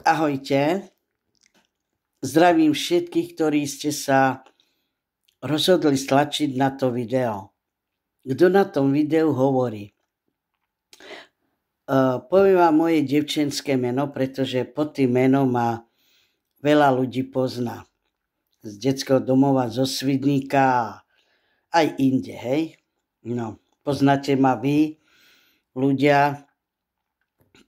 Ahojte, zdravím všetkých, ktorí ste sa rozhodli stlačiť na to video. Kto na tom videu hovorí? Poviem vám moje devčenské meno, pretože pod tým menom ma veľa ľudí pozná. Z detského domova, zo Svidníka, aj inde, hej? No, poznáte ma vy, ľudia,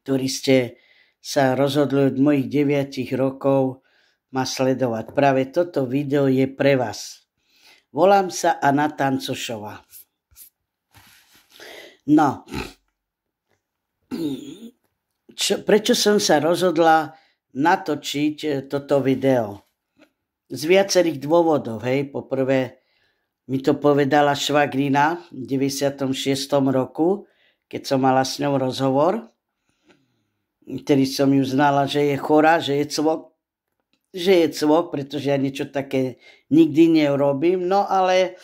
ktorí ste sa rozhodli od mojich 9 rokov ma sledovať. Práve toto video je pre vás. Volám sa Anna Tancošová. No, prečo som sa rozhodla natočiť toto video? Z viacerých dôvodov, hej. Poprvé mi to povedala švagrina v 96. roku, keď som mala s ňou rozhovor. Vtedy som ju znala, že je chorá, že je cvok, pretože ja niečo také nikdy neurobím. No ale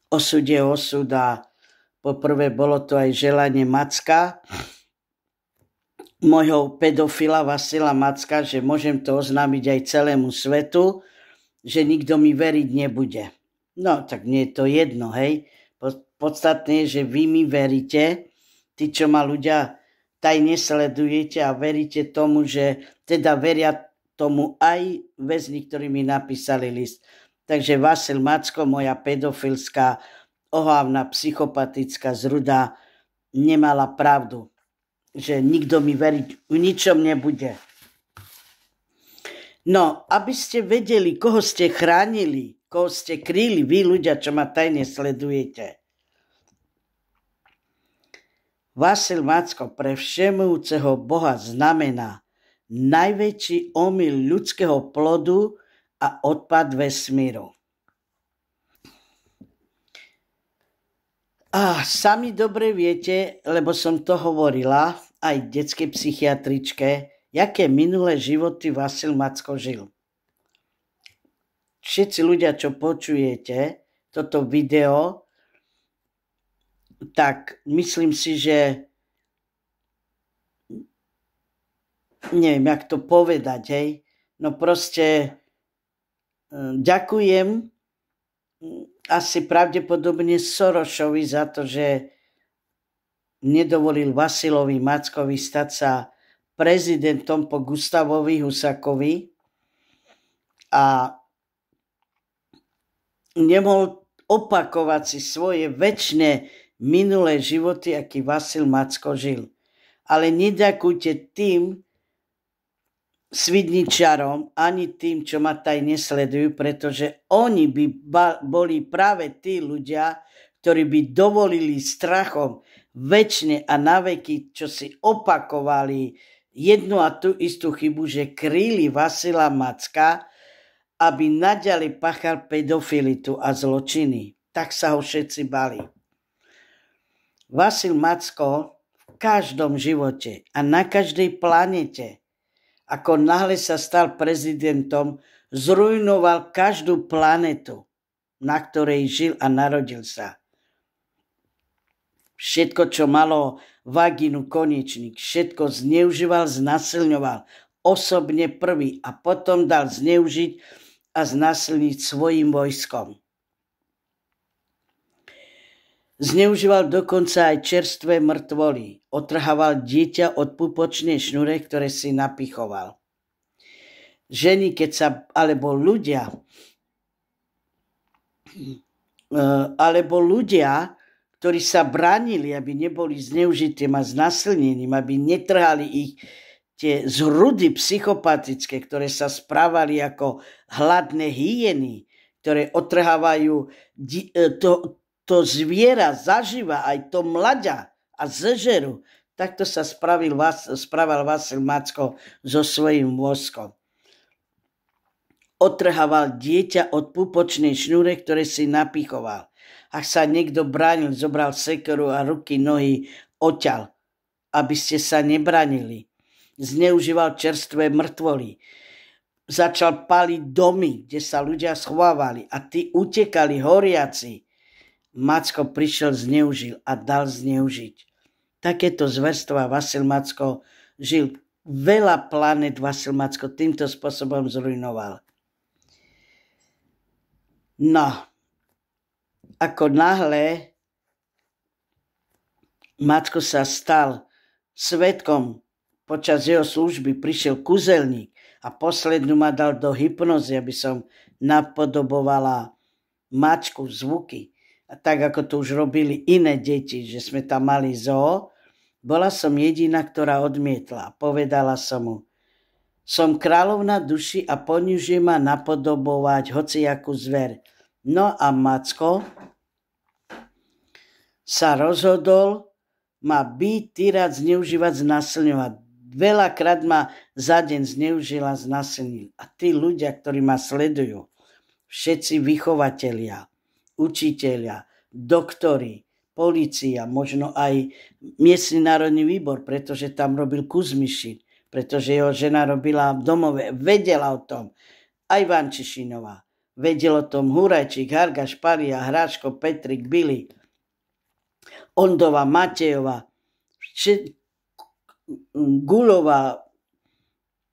osud je osud a poprvé bolo to aj želanie Macka, môjho pedofila Vasila Macka, že môžem to oznámiť aj celému svetu, že nikto mi veriť nebude. No tak nie je to jedno, hej. Podstatné je, že vy mi veríte, tí, čo ma ľudia tajne sledujete a veríte tomu, že teda veria tomu aj väzni, ktorí mi napísali list. Takže Vasil Macko, moja pedofilská, ohavná, psychopatická zruda, nemala pravdu, že nikto mi veriť v ničom nebude. No, aby ste vedeli, koho ste chránili, koho ste kryli, vy ľudia, čo ma tajne sledujete. Vasil Macko pre všemovúceho Boha znamená najväčší omyl ľudského plodu a odpad vesmíru. A sami dobre viete, lebo som to hovorila aj detskej psychiatričke, jaké minulé životy Vasil Macko žil. Všetci ľudia, čo počujete toto video, tak myslím si, že neviem, jak to povedať, hej. No proste ďakujem asi pravdepodobne Sorošovi za to, že nedovolil Vasilovi Mackovi stať sa prezidentom po Gustavovi Husakovi a nemohol opakovať si svoje večné minulé životy, aký Vasil Macko žil. Ale neďakujte tým Svidničarom, ani tým, čo ma tajne sledujú, pretože oni by boli práve tí ľudia, ktorí by dovolili strachom večne a naveky, čo si opakovali jednu a tú istú chybu, že kryli Vasila Macka, aby naďalej páchal pedofilitu a zločiny. Tak sa ho všetci bali. Vasil Macko v každom živote a na každej planete, ako náhle sa stal prezidentom, zrujnoval každú planetu, na ktorej žil a narodil sa. Všetko, čo malo vagínu, konečník, všetko zneužíval, znasilňoval osobne prvý a potom dal zneužiť a znasilniť svojim vojskom. Zneužíval dokonca aj čerstvé mŕtvoly. Otrhával dieťa od pupočnej šnúre, ktoré si napichoval. Ženy, alebo ľudia, ktorí sa bránili, aby neboli zneužitým a znasilnením, aby netrhali ich tie zrudy psychopatické, ktoré sa správali ako hladné hyeny, ktoré otrhávajú to zviera zaživa, aj to mlaďa a zežeru. Takto sa správal Vasil Macko so svojím voskom. Otrhával dieťa od pupočnej šnúre, ktoré si napichoval. Ak sa niekto bránil, zobral sekeru a ruky, nohy oťal, aby ste sa nebranili. Zneužíval čerstvé mŕtvoly. Začal paliť domy, kde sa ľudia schovávali a tí utekali horiaci. Macko prišiel, zneužil a dal zneužiť. Takéto zverstva Vasil Macko žil veľa planet Vasil Macko týmto spôsobom zrujnoval. No, ako náhle Macko sa stal svedkom, počas jeho služby prišiel kúzelník a poslednú ma dal do hypnozy, aby som napodobovala mačku, zvuky. A tak, ako to už robili iné deti, že sme tam mali zoo, bola som jediná, ktorá odmietla. Povedala som mu, som kráľovna duši a ponižuje ma napodobovať hociakú zver. No a Macko sa rozhodol ma byť, týrať, zneužívať, znasilňovať. Veľakrát ma za deň zneužila, znasilnil. A tí ľudia, ktorí ma sledujú, všetci vychovatelia, učitelia, doktori, polícia, možno aj miestny národný výbor, pretože tam robil Kuzmišin, pretože jeho žena robila v domove, vedela o tom. Aj Vančišinová. Vedel o tom Hurajčík, Hargaš, Paria, Hráško, Petrik, Billy, Ondova, Matejová, Gulová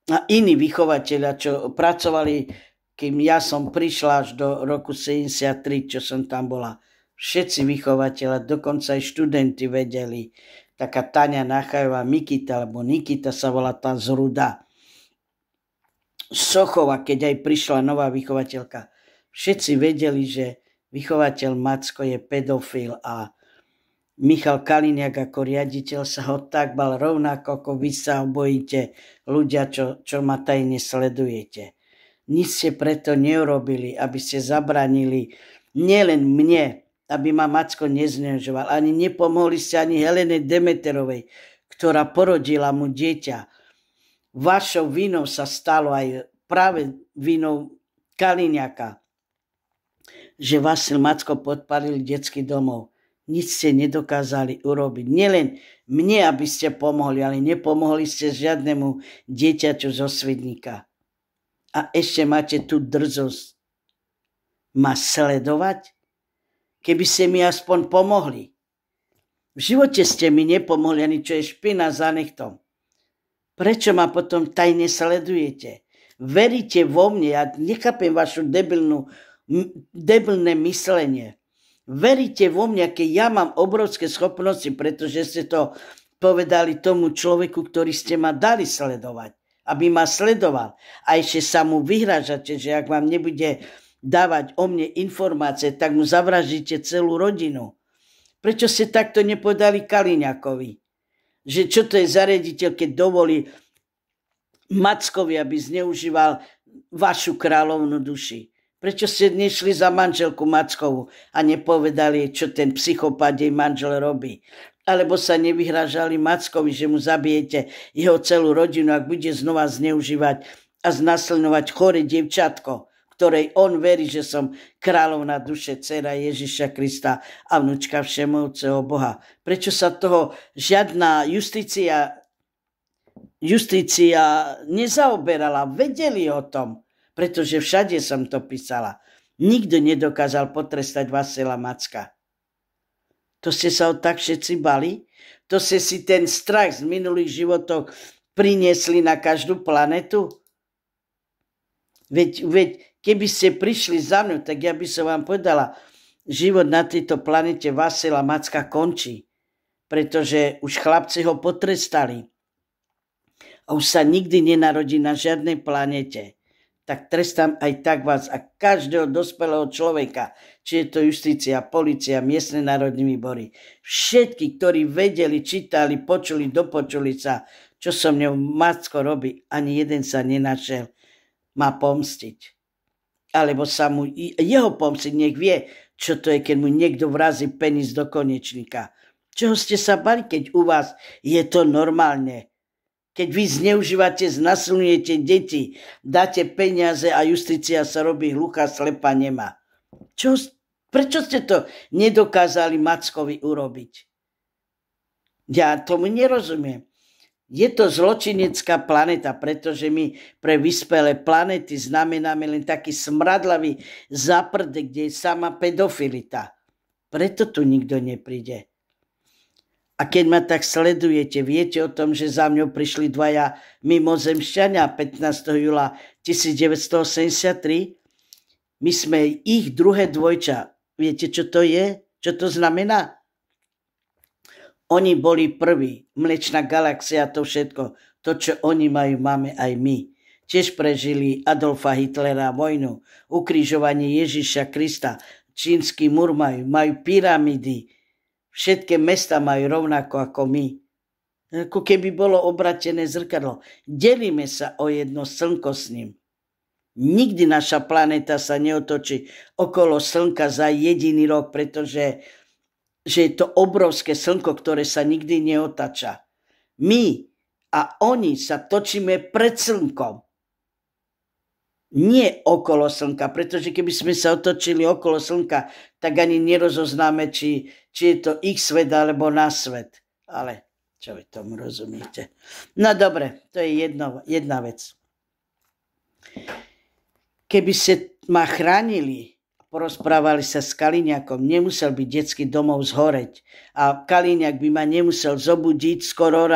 a iní vychovateľia, čo pracovali, kým ja som prišla až do roku 73, čo som tam bola. Všetci vychovateľia, dokonca aj študenti vedeli. Taká Tania Nachajová, Mikita, alebo Nikita sa volá tá z Ruda. Sochova, keď aj prišla nová vychovateľka. Všetci vedeli, že vychovateľ Macko je pedofil a Michal Kaliniak ako riaditeľ sa ho tak bal, rovnako ako vy sa bojíte ľudia, čo ma tajne sledujete. Nič ste preto neurobili, aby ste zabranili nielen mne, aby ma Macko nezneužoval, ani nepomohli ste ani Helene Demeterovej, ktorá porodila mu dieťa. Vašou vinou sa stalo aj práve vinou Kaliniaka, že Vasil Macko podpalil detský domov. Nič ste nedokázali urobiť. Nielen mne, aby ste pomohli, ale nepomohli ste žiadnemu dieťaťu zo Svidníka. A ešte máte tú drzosť ma sledovať? Keby ste mi aspoň pomohli. V živote ste mi nepomohli, ani čo je špina za nechtom. Prečo ma potom tajne sledujete? Veríte vo mne, ja nechápem vašu debilné myslenie. Veríte vo mňa, keď ja mám obrovské schopnosti, pretože ste to povedali tomu človeku, ktorý ste ma dali sledovať, aby ma sledoval. A ešte sa mu vyhrážate, že ak vám nebude dávať o mne informácie, tak mu zavraždíte celú rodinu. Prečo ste takto nepovedali Kaliňakovi? Že čo to je za riaditeľ, keď dovolí Mackovi, aby zneužíval vašu kráľovnú duši? Prečo ste nešli za manželku Mackovu a nepovedali, čo ten psychopat jej manžel robí? Alebo sa nevyhrážali Mackovi, že mu zabijete jeho celú rodinu, ak bude znova zneužívať a znasilňovať chore dievčatko, ktorej on verí, že som kráľovná duše, dcera Ježiša Krista a vnúčka všemovúceho Boha. Prečo sa toho žiadna justícia nezaoberala? Vedeli o tom. Pretože všade som to písala. Nikto nedokázal potrestať Vasila Macka. To ste sa ho tak všetci bali? To ste si ten strach z minulých životov priniesli na každú planetu? Veď keby ste prišli za mňu, tak ja by som vám povedala, život na tejto planete Vasila Macka končí. Pretože už chlapci ho potrestali. A už sa nikdy nenarodí na žiadnej planete. Tak trestám aj tak vás a každého dospelého človeka, či je to justícia, polícia, miestne národné výbory. Všetky, ktorí vedeli, čítali, počuli, dopočuli sa, čo so mňou Macko robí, ani jeden sa nenašiel ma pomstiť. Alebo sa mu jeho pomstiť, nech vie, čo to je, keď mu niekto vrazí penis do konečníka. Čoho ste sa bali, keď u vás je to normálne? Keď vy zneužívate, znasilňujete deti, dáte peniaze a justícia sa robí hluchá, slepá, nemá. Prečo ste to nedokázali Mackovi urobiť? Ja tomu nerozumiem. Je to zločinecká planeta, pretože my pre vyspelé planety znamenáme len taký smradlavý záprdek, kde je sama pedofilita. Preto tu nikto nepríde. A A keď ma tak sledujete, viete o tom, že za mňou prišli dvaja mimozemšťania 15. júla 1983? My sme ich druhé dvojča. Viete, čo to je? Čo to znamená? Oni boli prví. Mliečna galaxia, to všetko. To, čo oni majú, máme aj my. Tiež prežili Adolfa Hitlera, vojnu, ukrižovanie Ježiša Krista, čínsky múr majú pyramidy, všetky mesta majú rovnako ako my. Ako keby bolo obratené zrkadlo. Delíme sa o jedno slnko s ním. Nikdy naša planéta sa neotočí okolo slnka za jediný rok, pretože je to obrovské slnko, ktoré sa nikdy neotača. My a oni sa točíme pred slnkom. Nie okolo slnka, pretože keby sme sa otočili okolo slnka, tak ani nerozoznáme, či je to ich svet alebo náš svet. Ale čo vy tomu rozumiete? No dobre, to je jedna vec. Keby ste ma chránili, porozprávali sa s Kaliňakom, nemusel by detský domov zhoreť a Kaliňak by ma nemusel zobudiť skoro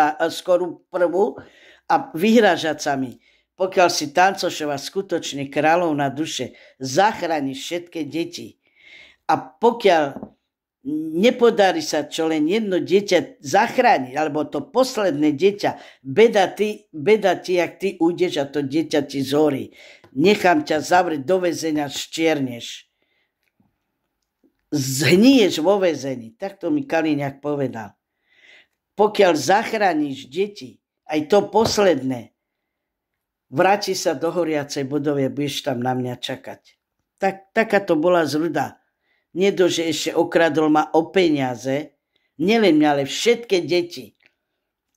prvú a vyhrážať sa mi. Pokiaľ si Tancošová skutočne kráľovná duše, zachráni všetky deti. A pokiaľ nepodarí sa čo len jedno dieťa zachrániť, alebo to posledné dieťa, beda ti, ak ty ujdeš a to dieťa ti zhorí. Nechám ťa zavrieť do väzenia, ščierneš. Zhniješ vo väzení. Takto mi Kaliňák povedal. Pokiaľ zachrániš deti, aj to posledné, vráti sa do horiacej budovy, budeš tam na mňa čakať. Taká to bola zruda. Nedože ešte okradol ma o peniaze, nielen mňa, ale všetky deti,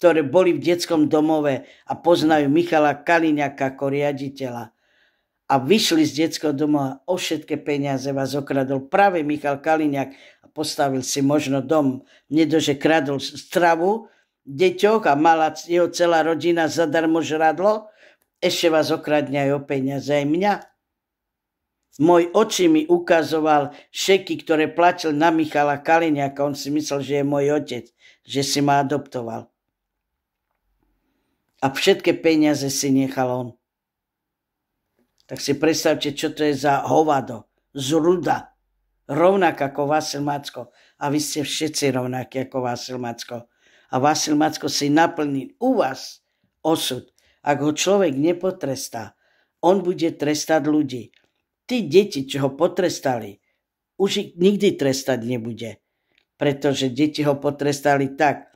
ktoré boli v detskom domove a poznajú Michala Kaliňáka ako riaditeľa a vyšli z detského domova, o všetky peniaze vás okradol práve Michal Kaliňák a postavil si možno dom. Nedože kradol stravu deťoch a mala jeho celá rodina zadarmo žradlo, ešte vás okradne aj o peniaze, aj mňa. Môj oči mi ukazoval šeky, ktoré platil na Michala Kaliňáka. On si myslel, že je môj otec, že si ma adoptoval. A všetky peniaze si nechal on. Tak si predstavte, čo to je za hovado, zruda. Rovnako ako Vasil Macko. A vy ste všetci rovnakí ako Vasil Macko. A Vasil Macko si naplnil u vás osud. Ak ho človek nepotrestá, on bude trestať ľudí. Tí deti, čo ho potrestali, už ich nikdy trestať nebude. Pretože deti ho potrestali tak,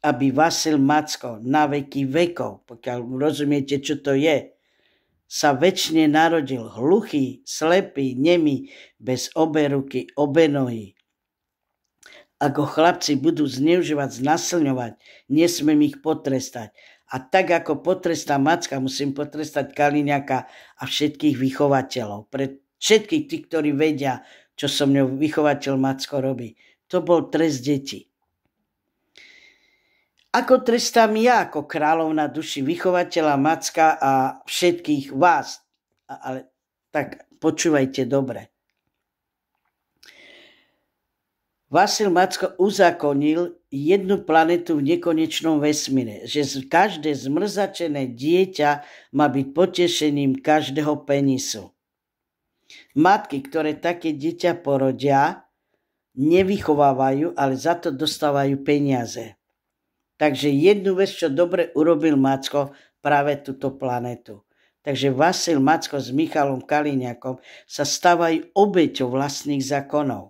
aby Vasil Macko na veky vekov, pokiaľ rozumiete, čo to je, sa večne narodil hluchý, slepý, nemý, bez obe ruky, obe nohy. Ak ho chlapci budú zneužívať, znasilňovať, nesmiem ich potrestať. A tak ako potrestám Macka, musím potrestať Kaliňáka a všetkých vychovateľov. Pre všetkých tých, ktorí vedia, čo so mnou vychovateľ Macko robí. To bol trest detí. Ako trestám ja ako kráľovná duši vychovateľa Macka a všetkých vás? Ale tak počúvajte dobre. Vasil Macko uzakonil jednu planetu v nekonečnom vesmíre, že každé zmrzačené dieťa má byť potešením každého penisu. Matky, ktoré také dieťa porodia, nevychovávajú, ale za to dostávajú peniaze. Takže jednu vec, čo dobre urobil Macko, práve túto planetu. Takže Vasil Macko s Michalom Kaliňákom sa stávajú obeťou vlastných zákonov.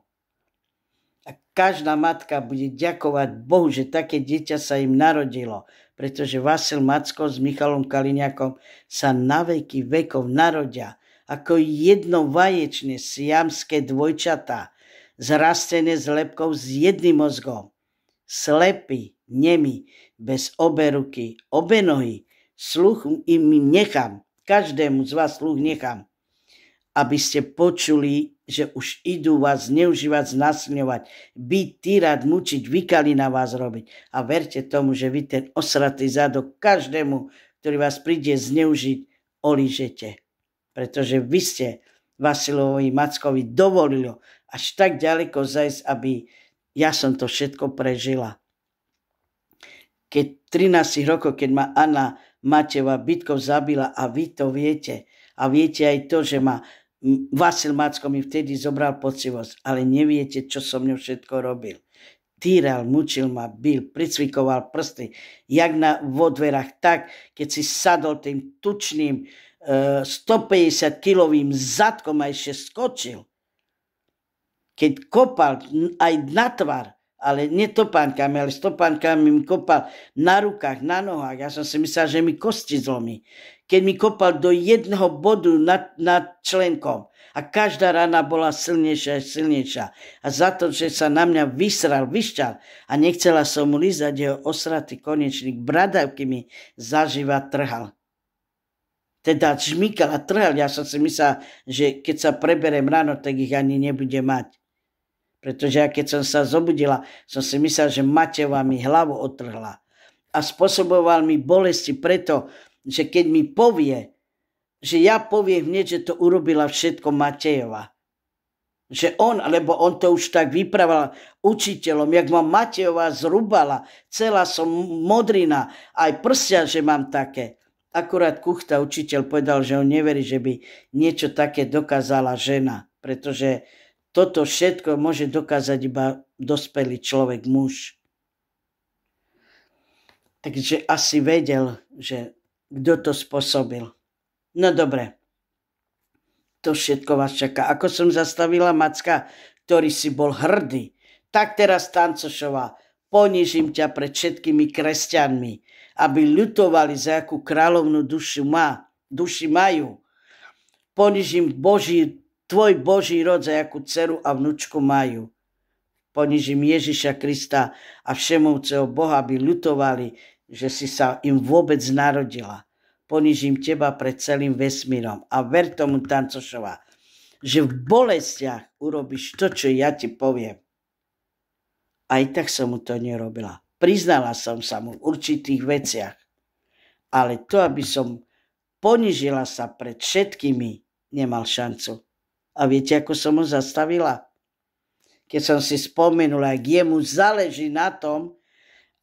A každá matka bude ďakovať Bohu, že také dieťa sa im narodilo, pretože Vasil Macko s Michalom Kaliňákom sa na veky vekov narodia ako jedno vaječné siamské dvojčatá, zrastené z lebkou s jedným mozgom. Slepý, nemý, bez obe ruky, obe nohy, sluch im nechám, každému z vás sluch nechám, aby ste počuli, že už idú vás zneužívať, znasilňovať, byť, týrať, mučiť, vykali na vás robiť. A verte tomu, že vy ten osratý zadok každému, ktorý vás príde zneužiť, olížete. Pretože vy ste Vasilovi Mackovi dovolili až tak ďaleko zajsť, aby ja som to všetko prežila. keď 13 rokov, keď ma Anna Mateva bytkov zabila a vy to viete. A viete aj to, že ma Vasil Macko mi vtedy zobral pocivosť, ale neviete, čo som mňou všetko robil. Týral, mučil ma, bil, pricvikoval prsty, jak vo dverách, tak, keď si sadol tým tučným 150-kilovým zadkom a ešte skočil. Keď kopal aj na tvar, ale nie topánkami, ale stopánkami mi kopal na rukách, na nohách. Ja som si myslel, že mi kosti zlomí. Keď mi kopal do jedného bodu nad členkom a každá rana bola silnejšia a silnejšia. A za to, že sa na mňa vysral, vyšťal a nechcela som mu lízať, jeho osratý konečník bradavky mi zaživa trhal. Teda žmýkal a trhal. Ja som si myslel, že keď sa preberem ráno, tak ich ani nebude mať. Pretože ja keď som sa zobudila, som si myslel, že Mateva mi hlavu otrhla. A spôsoboval mi bolesti preto, že keď mi povie, že ja poviem hneď, že to urobila všetko Matejova. Že lebo on to už tak vyprával učiteľom, jak ma Matejova zrubala, celá som modrina, aj prstia, že mám také. Akurát Kuchta, učiteľ, povedal, že on neverí, že by niečo také dokázala žena, pretože toto všetko môže dokázať iba dospelý človek, muž. Takže asi vedel, že kto to spôsobil. No dobre, to všetko vás čaká. Ako som zastavila Macka, ktorý si bol hrdý, tak teraz Tancošová, ponížim ťa pred všetkými kresťanmi, aby ľutovali, za akú kráľovnú duši majú. Ponížim tvoj Boží rod, za jakú dceru a vnúčku majú. Ponižím Ježiša Krista a všemovceho Boha, aby ľutovali, že si sa im vôbec narodila. Ponižím teba pred celým vesmírom. A ver tomu, Tancošová, že v bolestiach urobíš to, čo ja ti poviem. Aj tak som mu to nerobila. Priznala som sa mu v určitých veciach. Ale to, aby som ponižila sa pred všetkými, nemal šancu. A viete, ako som ho zastavila? Keď som si spomenula, ak jemu záleží na tom,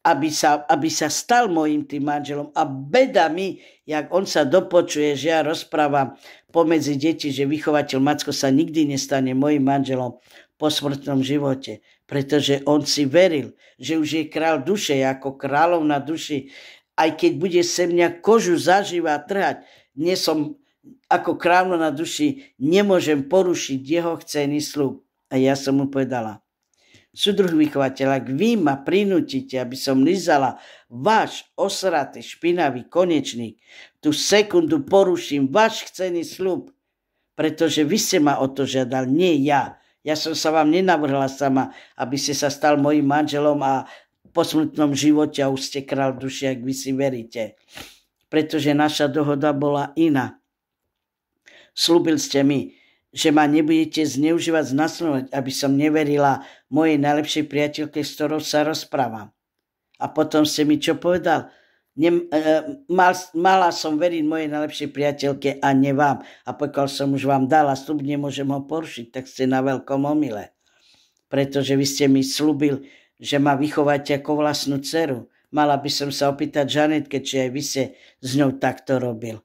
aby sa stal mojím tým manželom. A beda mi, jak on sa dopočuje, že ja rozprávam pomedzi deti, že vychovateľ Macko sa nikdy nestane mojím manželom po smrtnom živote. Pretože on si veril, že už je král duše, ako kráľov na duši. Aj keď bude se mňa kožu zaživa trhať, nie som ako kráľov na duši, nemôžem porušiť jeho chcený sľub. A ja som mu povedala, súdruh vychovateľ, ak vy ma prinútite, aby som lízala váš osratý, špinavý konečník, tú sekundu poruším váš chcený sľub, pretože vy ste ma o to žiadal, nie ja. Ja som sa vám nenavrhla sama, aby ste sa stal mojím manželom a po smrtnom živote a už ste král duši, ak vy si veríte. Pretože naša dohoda bola iná. Slúbil ste mi, že ma nebudete zneužívať, znasledovať, aby som neverila mojej najlepšej priateľke, s ktorou sa rozprávam. A potom ste mi čo povedal? Mala som veriť mojej najlepšej priateľke a ne vám. A pokiaľ som už vám dala sľub, nemôžem ho porušiť, tak ste na veľkom omyle. Pretože vy ste mi slúbil, že ma vychováte ako vlastnú dceru. Mala by som sa opýtať Žanetke, či aj vy ste s ňou takto robil.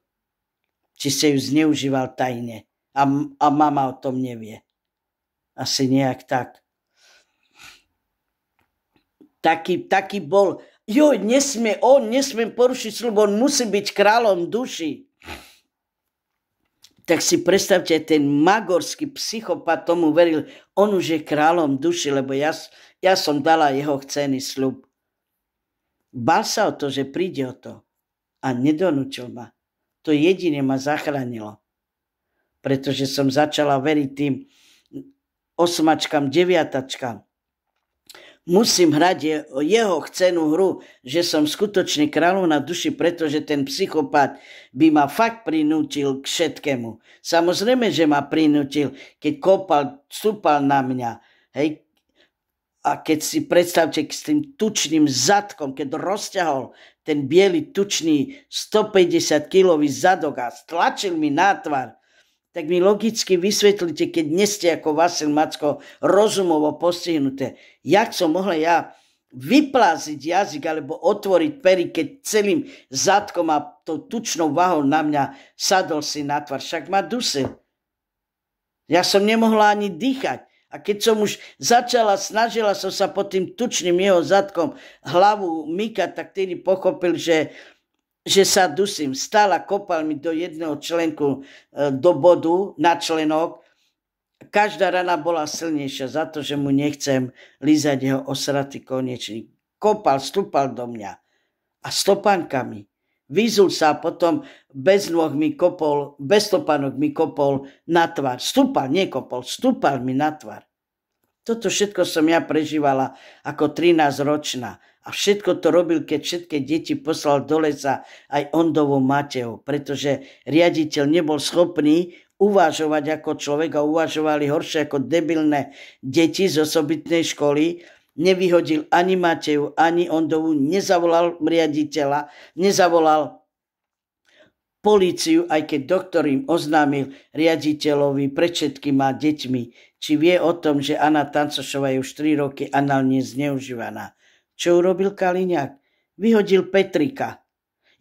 Či ste ju zneužíval tajne. A mama o tom nevie. Asi nejak tak. Taký bol. Nesmiem porušiť sľub, on musí byť kráľom duši. Tak si predstavte, ten magorský psychopat tomu veril, on už je kráľom duši, lebo ja som dala jeho chcený sľub. Bál sa o to, že príde o to. A nedonúčil ma. To jedine ma zachránilo. Pretože som začala veriť tým 8-čkám, 9-čkám. Musím hrať jeho chcenú hru, že som skutočne kráľov na duši, pretože ten psychopat by ma fakt prinútil k všetkému. Samozrejme, že ma prinútil, keď stúpal na mňa. Hej. A keď si predstavte s tým tučným zadkom, keď rozťahol ten biely tučný 150-kilový zadok a stlačil mi na tvár, tak mi logicky vysvetlite, keď nie ste ako Vasil Macko rozumovo postihnuté. Jak som mohla ja vypláziť jazyk alebo otvoriť pery, keď celým zadkom a tou tučnou váhou na mňa sadol si na tvár. Však ma dusil. Ja som nemohla ani dýchať. A keď som už snažila som sa pod tým tučným jeho zadkom hlavu mykať, tak tedy pochopil, že sa dusím. Stála, kopal mi do jedného členku do bodu na členok. Každá rana bola silnejšia za to, že mu nechcem lízať jeho osratý konečník. Kopal, stúpal do mňa a stopánkami. Vyzul sa a potom bez nôh mi kopol, bez stopánok mi kopol na tvár. Stúpal, nekopol, stúpal mi na tvár. Toto všetko som ja prežívala ako 13-ročná. A všetko to robil, keď všetky deti poslal do lesa aj Ondovou Mateu, pretože riaditeľ nebol schopný uvažovať ako človek a uvažovali horšie ako debilné deti z osobitnej školy. Nevyhodil ani Mateju, ani Ondovu, nezavolal riaditeľa, nezavolal políciu, aj keď doktor im oznámil riaditeľovi pred všetkýma deťmi, či vie o tom, že Anna Tancošová je už 3 roky análne zneužívaná. Čo urobil Kaliňák? Vyhodil Petrika.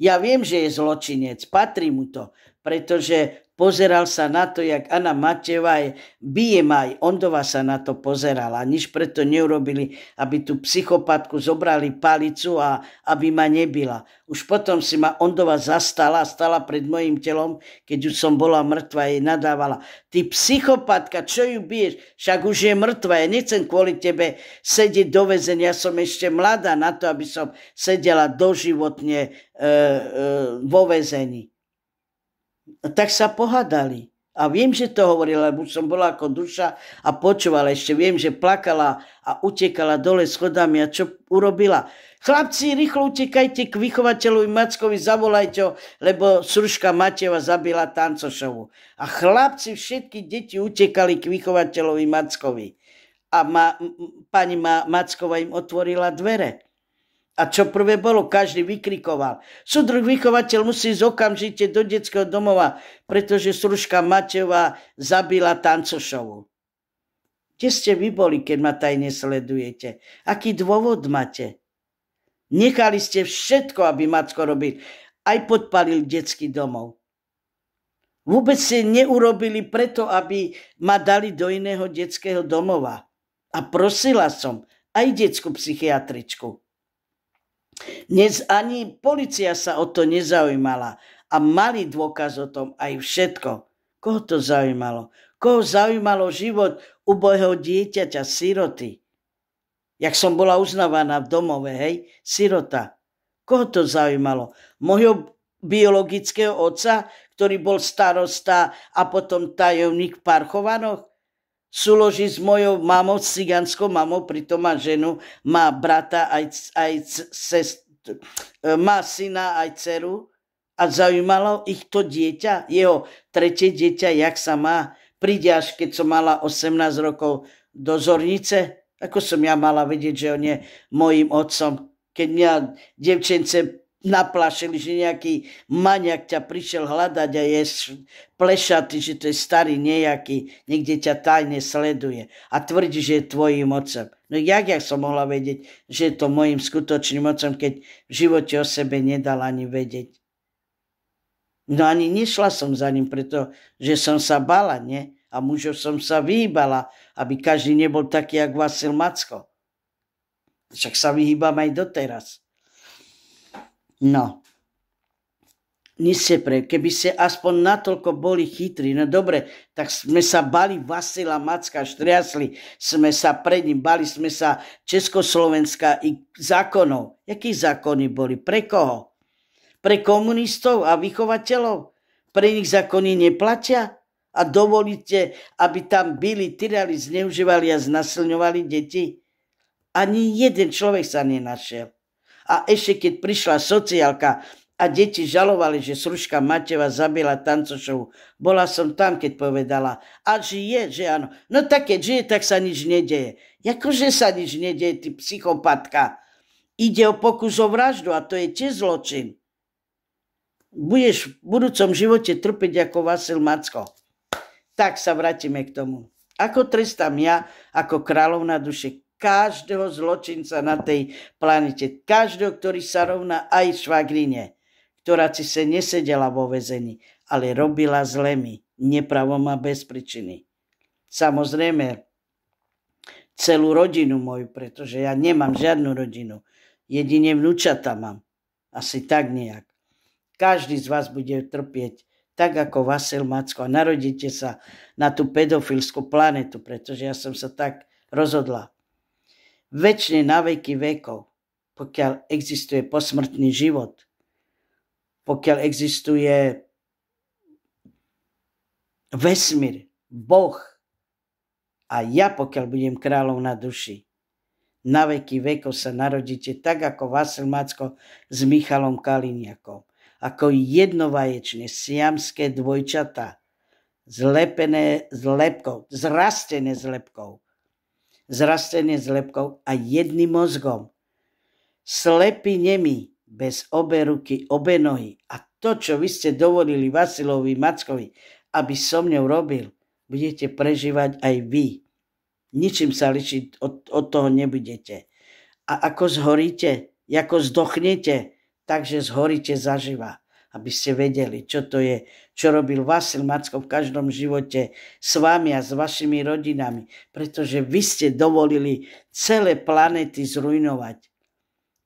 Ja viem, že je zločinec, patrí mu to, pretože pozeral sa na to, jak Anna Matejová bije ma, aj Ondova sa na to pozerala. Nič preto neurobili, aby tú psychopatku zobrali palicu a aby ma nebila. Už potom si ma Ondova stala pred mojím telom, keď už som bola mŕtva, jej nadávala. Ty psychopatka, čo ju biješ? Však už je mŕtva, ja nechcem kvôli tebe sedieť do väzenia, ja som ešte mladá na to, aby som sedela doživotne vo väzení. Tak sa pohádali. A viem, že to hovorila, lebo som bola ako duša a počúvala. Ešte viem, že plakala a utekala dole schodami. A čo urobila? Chlapci, rýchlo utekajte k vychovateľovi Mackovi, zavolajte ho, lebo Sruška Matejová zabila Tancošovu. A chlapci, všetky deti utekali k vychovateľovi Mackovi. A pani Mackova im otvorila dvere. A čo prvé bolo, každý vykrikoval. Súdruh vychovateľ musí ísť okamžite do detského domova, pretože Sruška Matejová zabila Tancošovu. Kde ste vy boli, keď ma tajne sledujete? Aký dôvod máte? Nechali ste všetko, aby Macko robil. Aj podpalil detský domov. Vôbec ste neurobili preto, aby ma dali do iného detského domova. A prosila som aj detskú psychiatričku. Dnes ani polícia sa o to nezaujímala a mali dôkaz o tom aj všetko. Koho to zaujímalo? Koho zaujímalo život ubohého dieťaťa, siroty? Jak som bola uznávaná v domove, hej? Sirota. Koho to zaujímalo? Mojho biologického otca, ktorý bol starosta a potom tajomník v Parchovanoch? Súloží s mojou mamou, s cigánskou mamou, pritom má ženu, má brata, má syna, aj dceru. A zaujímalo ich to dieťa, jeho tretie dieťa, jak sa má. Príde až keď som mala 18 rokov do Zornice. Ako som ja mala vedieť, že on je mojím otcom. Keď mňa devčence naplašili, že nejaký maniak ťa prišiel hľadať a je plešatý, že to je starý nejaký, niekde ťa tajne sleduje a tvrdí, že je tvojím otcom. No jak som mohla vedieť, že je to mojím skutočným otcom, keď v živote o sebe nedal ani vedieť. No ani nešla som za ním, pretože som sa bala, nie? A mužov som sa vyhýbala, aby každý nebol taký, jak Vasil Macko. Však sa vyhýbam aj doteraz. No, keby ste aspoň natoľko boli chytrí, no dobre, tak sme sa bali Vasila Macka, štriasli sme sa pred ním, bali sme sa Československa i zákonov. Jakí zákony boli? Pre koho? Pre komunistov a vychovateľov? Pre nich zákony neplatia? A dovolíte, aby tam byli, tyrali, zneužívali a znasilňovali deti? Ani jeden človek sa nenašiel. A ešte keď prišla sociálka a deti žalovali, že Sruška Matejová zabila Tancošovu, bola som tam, keď povedala, a žije, že áno. No tak keď žije, tak sa nič nedeje. Jakože sa nič nedeje, ty psychopatka? Ide o pokus o vraždu a to je tiež zločin. Budeš v budúcom živote trpeť ako Vasil Macko. Tak sa vrátime k tomu. Ako trestám ja ako kráľovna duše každého zločinca na tej planete. Každého, ktorý sa rovná aj švagrine, ktorá si sa nesedela vo väzení, ale robila zle mi, nepravom a bez príčiny. Samozrejme, celú rodinu moju, pretože ja nemám žiadnu rodinu. Jedine vnúčata mám. Asi tak nejak. Každý z vás bude trpieť tak ako Vasil Macko a narodíte sa na tú pedofilskú planetu, pretože ja som sa tak rozhodla. Večne na veky vekov, pokiaľ existuje posmrtný život, pokiaľ existuje vesmír, Boh a ja pokiaľ budem kráľom na duši, na veky vekov sa narodíte tak ako Vasil Macko s Michalom Kaliniakom. Ako jednovaječné siamské dvojčatá, zrastené s lepkou a jedným mozgom. Slepý nemý, bez obe ruky, obe nohy. A to, čo vy ste dovolili Vasilovi Mackovi, aby so mňou robil, budete prežívať aj vy. Ničím sa lišiť od toho nebudete. A ako zhoríte, ako zdochnete, takže zhoríte zaživa, aby ste vedeli, čo to je, čo robil Vasil Macko v každom živote s vami a s vašimi rodinami, pretože vy ste dovolili celé planety zrujnovať.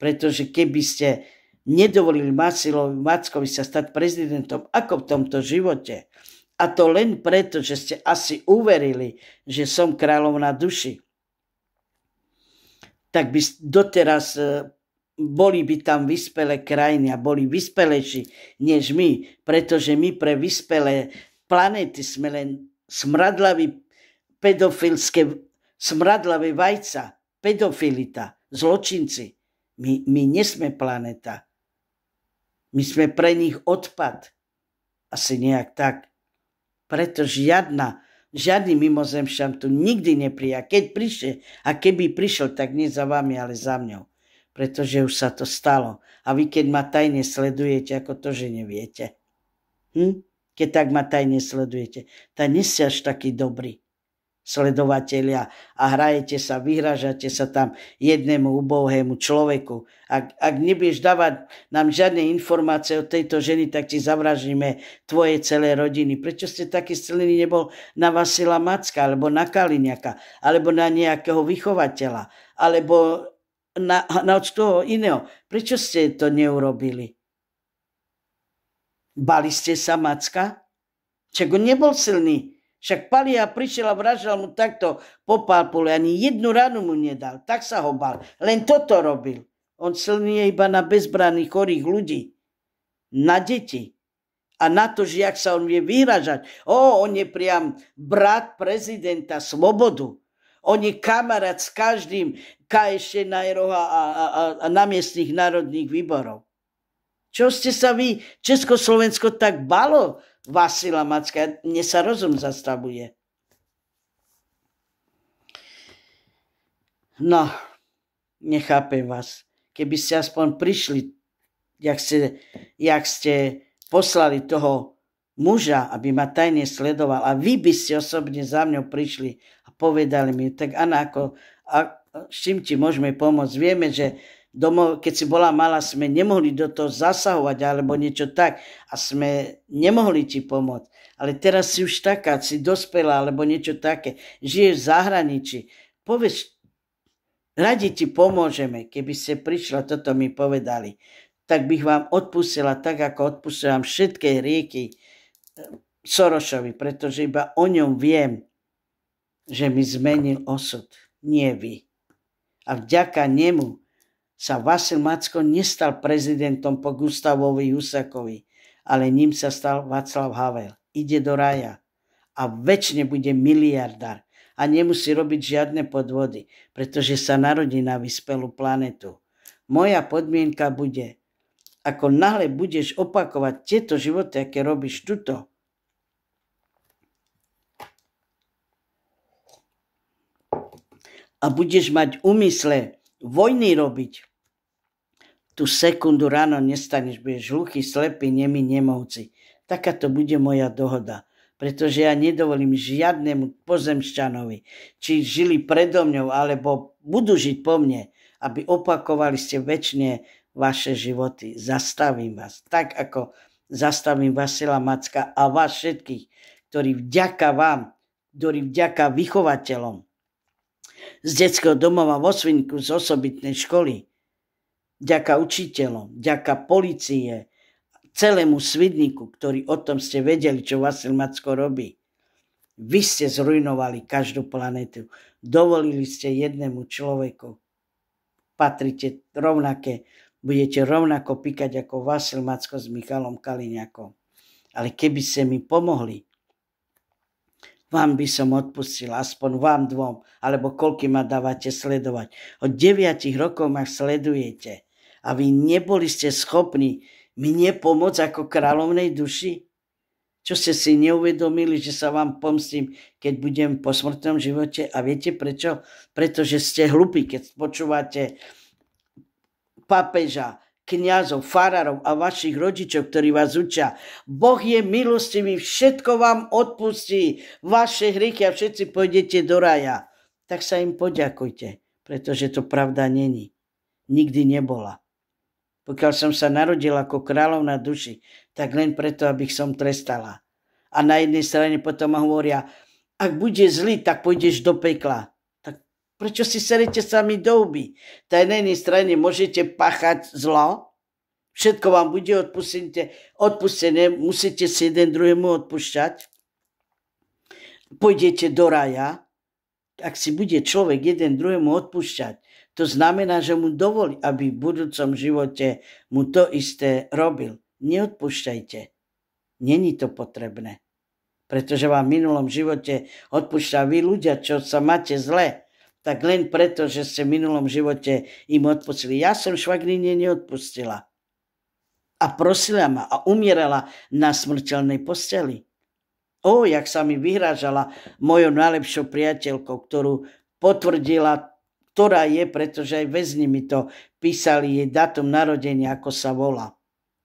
Pretože keby ste nedovolili Vasilovi Mackovi sa stať prezidentom ako v tomto živote, a to len preto, že ste asi uverili, že som kráľom na duši, tak by doteraz boli by tam vyspelé krajiny a boli vyspelejší než my, pretože my pre vyspelé planéty sme len smradlavé vajca, pedofilita, zločinci. My nesme planéta. My sme pre nich odpad. Asi nejak tak. Preto žiadny mimozemšťan tu nikdy nepríde. A keby prišiel, tak nie za vami, ale za mňou. Pretože už sa to stalo. A vy, keď ma tajne sledujete, ako to, že neviete. Keď tak ma tajne sledujete, tak nie ste až takí dobrí sledovatelia a vyhražate sa tam jednému ubohému človeku. Ak nebudeš dávať nám žiadne informácie o tejto ženy, tak ti zavraždíme tvoje celé rodiny. Prečo ste taký silný nebol na Vasila Macka, alebo na Kaliniaka, alebo na nejakého vychovateľa, alebo na toho iného? Prečo ste to neurobili? Bali ste sa Macka? Však on nebol silný. Však Palia prišiel a vraždal mu takto po pápule, ani jednu ranu mu nedal. Tak sa ho bal. Len toto robil. On silný je iba na bezbranných chorých ľudí. Na deti. A na to, že jak sa on vie vyhražať. On je priam brat prezidenta Slobodu. On je kamarát s každým KSČ a namiestných národných výborov. Čo ste sa vy, Československo, tak balo Vasila Macka? Mne sa rozum zastavuje. No, nechápem vás. Keby ste aspoň prišli, jak ste poslali toho muža, aby ma tajne sledoval, a vy by ste osobne za mňou prišli a povedali mi, tak Anna, s čím ti môžeme pomôcť? Vieme, že keď si bola malá, sme nemohli do toho zasahovať alebo niečo tak a sme nemohli ti pomôcť. Ale teraz si už taká, si dospelá alebo niečo také, žiješ v zahraničí. Povedz, radi ti pomôžeme. Keby ste prišla, toto mi povedali, tak bych vám odpustila tak, ako odpustila všetky rieky Sorošovi, pretože iba o ňom viem, že mi zmenil osud, nie vy. A vďaka nemu sa Vasil Macko nestal prezidentom po Gustavovi Husákovi, ale ním sa stal Václav Havel. Ide do raja a večne bude miliardár a nemusí robiť žiadne podvody, pretože sa narodí na vyspelú planetu. Moja podmienka bude, ako náhle budeš opakovať tieto životy, aké robíš tuto, a budeš mať úmysle vojny robiť, tú sekundu ráno nestaneš, budeš hluchý, slepý, nemý, nemovci. Takáto bude moja dohoda, pretože ja nedovolím žiadnemu pozemšťanovi, či žili predo mňou, alebo budú žiť po mne, aby opakovali ste večne vaše životy. Zastavím vás, tak ako zastavím Vasila Macka a vás všetkých, ktorí vďaka vychovateľom z detského domova vo Svinku, z osobitnej školy, vďaka učiteľom, vďaka polície, celému Svidníku, ktorý o tom ste vedeli, čo Vasil Macko robí. Vy ste zrujnovali každú planetu. Dovolili ste jednému človeku. Patrite rovnaké, budete rovnako pikať ako Vasil Macko s Michalom Kaliňakom. Ale keby ste mi pomohli, vám by som odpustil, aspoň vám dvom, alebo koľky ma dávate sledovať. Od 9 rokov ma sledujete a vy neboli ste schopní mne pomôcť ako kráľovnej duši? Čo ste si neuvedomili, že sa vám pomstím, keď budem po smrtnom živote? A viete prečo? Pretože ste hlupí, keď počúvate pápeža, kňazov, farárov a vašich rodičov, ktorí vás učia. Boh je milostivý, všetko vám odpustí, vaše hriechy a všetci pôjdete do raja. Tak sa im poďakujte, pretože to pravda není. Nikdy nebola. Pokiaľ som sa narodila ako kráľovna duši, tak len preto, abych som trestala. A na jednej strane potom ma hovoria, ak bude zlý, tak pôjdeš do pekla. Tak prečo si serete sami do huby? Na jednej strane môžete páchať zlo, všetko vám bude odpustené, musíte si jeden druhému odpúšťať. Pôjdete do raja, ak si bude človek jeden druhému odpúšťať, to znamená, že mu dovolí, aby v budúcom živote mu to isté robil. Neodpúšťajte. Není to potrebné. Pretože vám v minulom živote odpúšťa vy ľudia, čo sa máte zle, tak len preto, že ste v minulom živote im odpustili. Ja som švagrine neodpustila. A prosila ma a umierala na smrteľnej posteli. Jak sa mi vyhrážala mojou najlepšou priateľkou, ktorú potvrdila, ktorá je, pretože aj väzni mi to písali jej dátum narodenia, ako sa volá.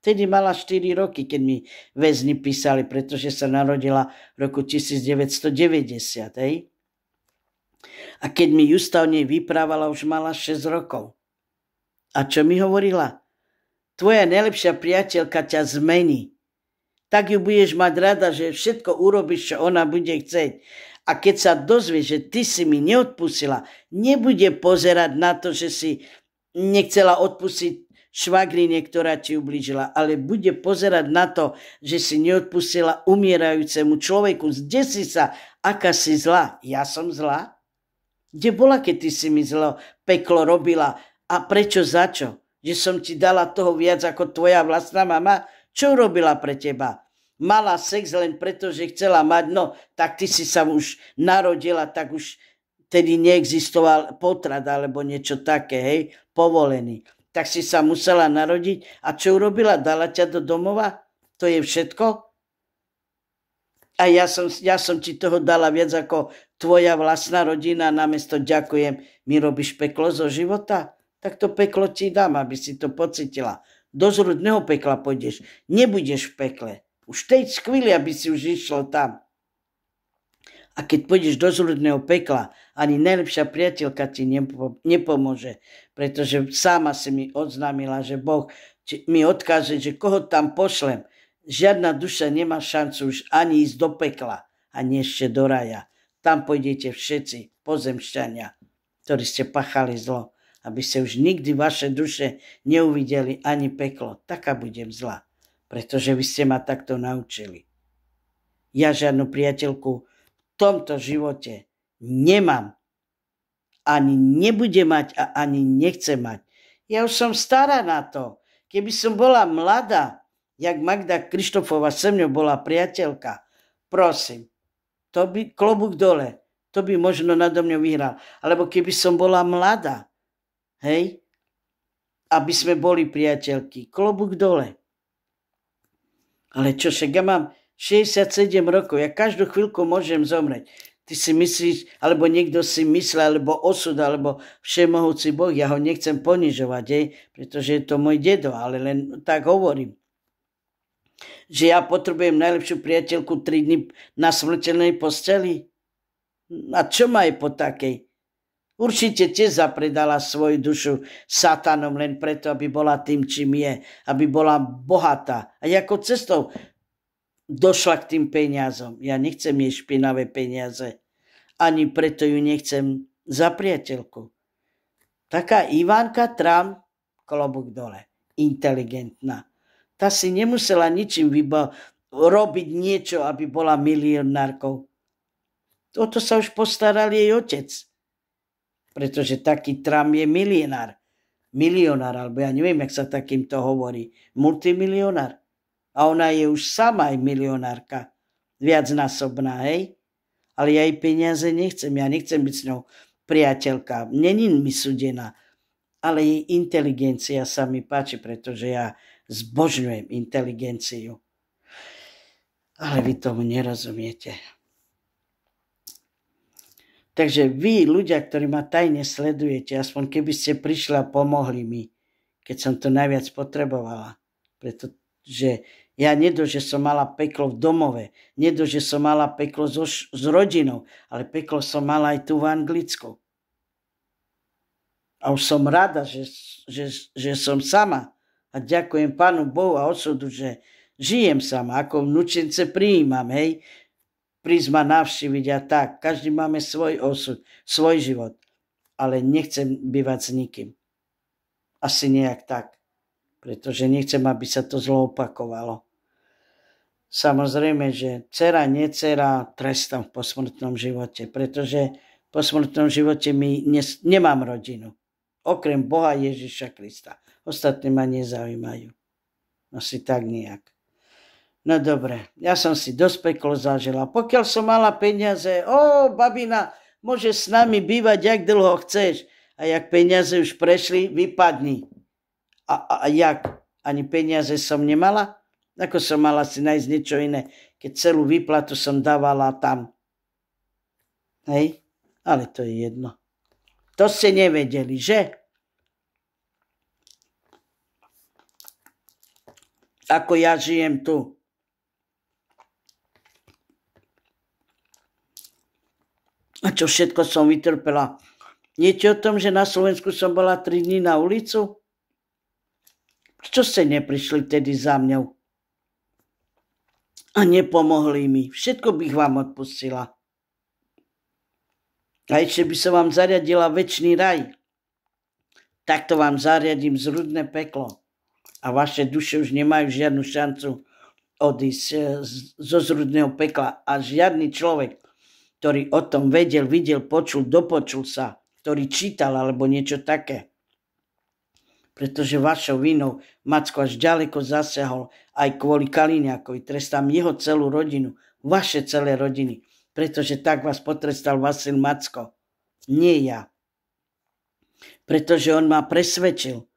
Vtedy mala 4 roky, keď mi väzni písali, pretože sa narodila v roku 1990. Hej? A keď mi Justa o nej vyprávala, už mala 6 rokov. A čo mi hovorila? Tvoja najlepšia priateľka ťa zmení. Tak ju budeš mať rada, že všetko urobíš, čo ona bude chcieť. A keď sa dozvie, že ty si mi neodpustila, nebude pozerať na to, že si nechcela odpustiť švagrine, ktorá ti ublížila, ale bude pozerať na to, že si neodpustila umierajúcemu človeku. Zdesí sa, aká si zlá. Ja som zlá? Kde bola, keď ty si mi zlo peklo robila? A prečo, za čo? Že som ti dala toho viac ako tvoja vlastná mama? Čo robila pre teba? Mala sex len preto, že chcela mať, no tak ty si sa už narodila, tak už tedy neexistoval potrat alebo niečo také, hej, povolený. Tak si sa musela narodiť a čo urobila? Dala ťa do domova? To je všetko? A ja som ti toho dala viac ako tvoja vlastná rodina, namiesto ďakujem, mi robíš peklo zo života? Tak to peklo ti dám, aby si to pocitila. Do zrudného pekla pôjdeš, nebudeš v pekle. Už tej chvíli, aby si už išlo tam. A keď pôjdeš do zrudného pekla, ani najlepšia priateľka ti nepomôže, pretože sama si mi oznámila, že Boh mi odkáže, že koho tam pošlem. Žiadna duša nemá šancu už ani ísť do pekla, ani ešte do raja. Tam pôjdete všetci pozemšťania, ktorí ste pachali zlo, aby ste už nikdy vaše duše neuvideli ani peklo. Taká budem zlá, pretože vy ste ma takto naučili. Ja žiadnu priateľku v tomto živote nemám, ani nebudem mať a ani nechcem mať. Ja už som stará na to. Keby som bola mladá, jak Magda Krištofová se mňou bola priateľka, prosím, to by klobúk dole, to by možno nado mňou vyhral. Alebo keby som bola mladá, hej, aby sme boli priateľky, klobúk dole. Ale čo, však ja mám 67 rokov, ja každú chvíľku môžem zomrieť. Ty si myslíš, alebo niekto si myslí, alebo osud, alebo všemohúci Boh, ja ho nechcem ponižovať, pretože je to môj dedo, ale len tak hovorím. Že ja potrebujem najlepšiu priateľku 3 dny na smrteľnej posteli? A čo má je po takej? Určite tiež zapredala svoju dušu satanom len preto, aby bola tým, čím je, aby bola bohatá. A ako cestou došla k tým peniazom. Ja nechcem jej špinavé peniaze. Ani preto ju nechcem za priateľku. Taká Ivánka Trump, klobúk dole, inteligentná. Tá si nemusela ničím robiť niečo, aby bola milionárkou. O to sa už postaral jej otec. Pretože taký Trump je milionár, alebo ja neviem, jak sa takýmto hovorí. Multimilionár. A ona je už sama aj milionárka. Viacnásobná, hej? Ale ja jej peniaze nechcem. Ja nechcem byť s ňou priateľka. Není mi súdená. Ale jej inteligencia sa mi páči, pretože ja zbožňujem inteligenciu. Ale vy tomu nerozumiete. Takže vy, ľudia, ktorí ma tajne sledujete, aspoň keby ste prišli a pomohli mi, keď som to najviac potrebovala. Pretože ja že som mala peklo v domove, že som mala peklo s rodinou, ale peklo som mala aj tu v Anglicku. A už som rada, že som sama. A ďakujem Pánu Bohu a osudu, že žijem sama, ako vnúčence prijímam, hej. Prísť ma navštíviť a tak. Každý máme svoj osud, svoj život. Ale nechcem bývať s nikým. Asi nejak tak. Pretože nechcem, aby sa to zlo opakovalo. Samozrejme, že dcera, necera trestám v posmrtnom živote. Pretože v posmrtnom živote nemám rodinu. Okrem Boha Ježiša Krista. Ostatní ma nezaujímajú. Asi tak nejak. No dobre, ja som si dosť peklo zažila. Pokiaľ som mala peniaze, babina, môžeš s nami bývať, jak dlho chceš. A jak peniaze už prešli, vypadni. A jak? Ani peniaze som nemala? Ako som mala si nájsť niečo iné, keď celú výplatu som dávala tam. Hej? Ale to je jedno. To ste nevedeli, že? Ako ja žijem tu. A čo všetko som vytrpela. Viete o tom, že na Slovensku som bola 3 dní na ulicu? Prečo ste neprišli vtedy za mňou? A nepomohli mi. Všetko bych vám odpustila. A ešte by som vám zariadila večný raj. Takto vám zariadím zrudné peklo. A vaše duše už nemajú žiadnu šancu odísť zo zrudného pekla. A žiadny človek, ktorý o tom vedel, videl, počul, dopočul sa, ktorý čítal alebo niečo také. Pretože vašou vinou Macko až ďaleko zasiahol aj kvôli Kaliňákovi. Trestám jeho celú rodinu, vaše celé rodiny. Pretože tak vás potrestal Vasil Macko. Nie ja. Pretože on ma presvedčil.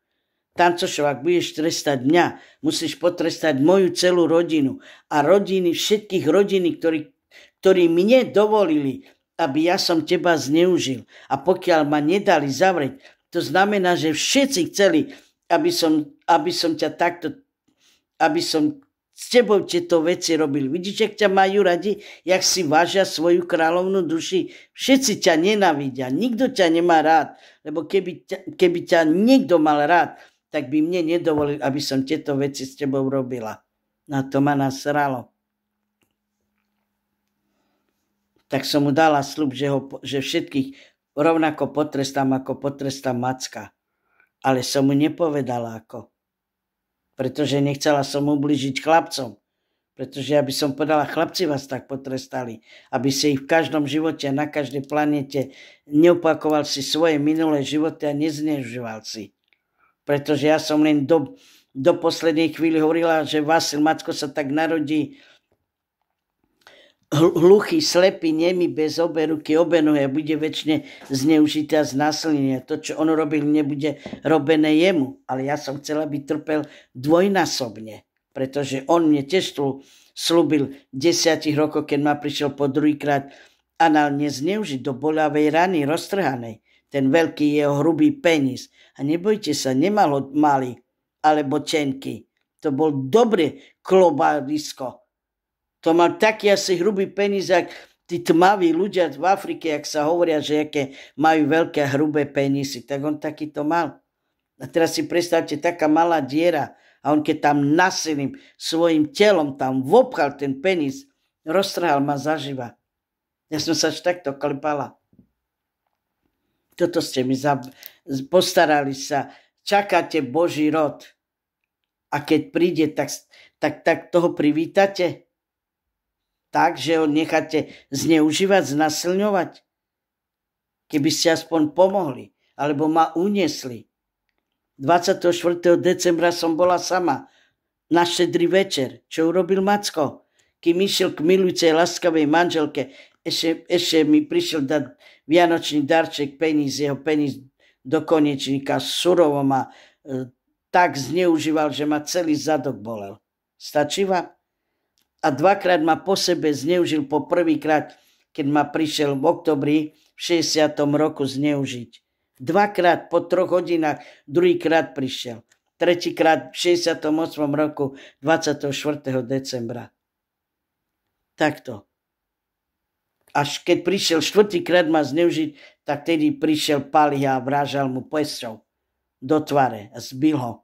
Tancošov, ak budeš trestať mňa, musíš potrestať moju celú rodinu. A rodiny, všetkých rodiny, ktorí mne dovolili, aby ja som teba zneužil. A pokiaľ ma nedali zavrieť, to znamená, že všetci chceli, aby som ťa takto, aby som s tebou tieto veci robil. Vidíš, jak ťa majú radi, jak si vážia svoju kráľovnú duši. Všetci ťa nenávidia, nikto ťa nemá rád, lebo keby ťa niekto mal rád, tak by mne nedovolil, aby som tieto veci s tebou robila. Na to ma nasralo. Tak som mu dala sľub, že všetkých rovnako potrestám, ako potrestám Macka. Ale som mu nepovedala ako. Pretože nechcela som ubližiť chlapcom. Pretože aby som povedala, chlapci vás tak potrestali. Aby si ich v každom živote a na každej planete neopakoval si svoje minulé životy a nezneužíval si. Pretože ja som len do poslednej chvíli hovorila, že Vasil Macko sa tak narodí hluchý, slepý, nemý, bez obe ruky, obe nohy a bude väčšine zneužitý a znásilnený. To, čo on robil, nebude robené jemu. Ale ja som chcela, aby trpel dvojnásobne. Pretože on mne tiež tu slúbil 10 rokov, keď ma prišiel po druhýkrát análne zneužiť do boľavej rany roztrhanej. Ten veľký jeho hrubý penis. A nebojte sa, nemal ho malý alebo tenký. To bol dobré klobárisko. To mal taký asi hrubý penis, jak tí tmaví ľudia v Afrike, ak sa hovoria, že aké majú veľké hrubé penisy, tak on takýto mal. A teraz si predstavte, taká malá diera a on keď tam nasilím svojim telom tam vopchal ten penis, roztrhal ma zaživa. Ja som sa až takto klepala. Toto ste mi postarali sa. Čakáte Boží rod. A keď príde, tak toho privítate? Tak, že ho necháte zneužívať, znasilňovať? Keby ste aspoň pomohli, alebo ma uniesli. 24. decembra som bola sama na štedrý večer. Čo urobil Macko? Kým išiel k milujúcej láskavej manželke, ešte mi prišiel dať vianočný darček, jeho penis do konečníka, surovo ma tak zneužíval, že ma celý zadok bolel. Stačí vám? A dvakrát ma po sebe zneužil, po prvýkrát, keď ma prišiel v oktobri v 60. roku zneužiť. Dvakrát po 3 hodinách, druhýkrát prišiel. Tretíkrát v 68. roku 24. decembra. Takto. Až keď prišiel štvrtýkrát ma zneužiť, tak tedy prišiel Pali a vrážal mu pesťou do tváre a zbil ho.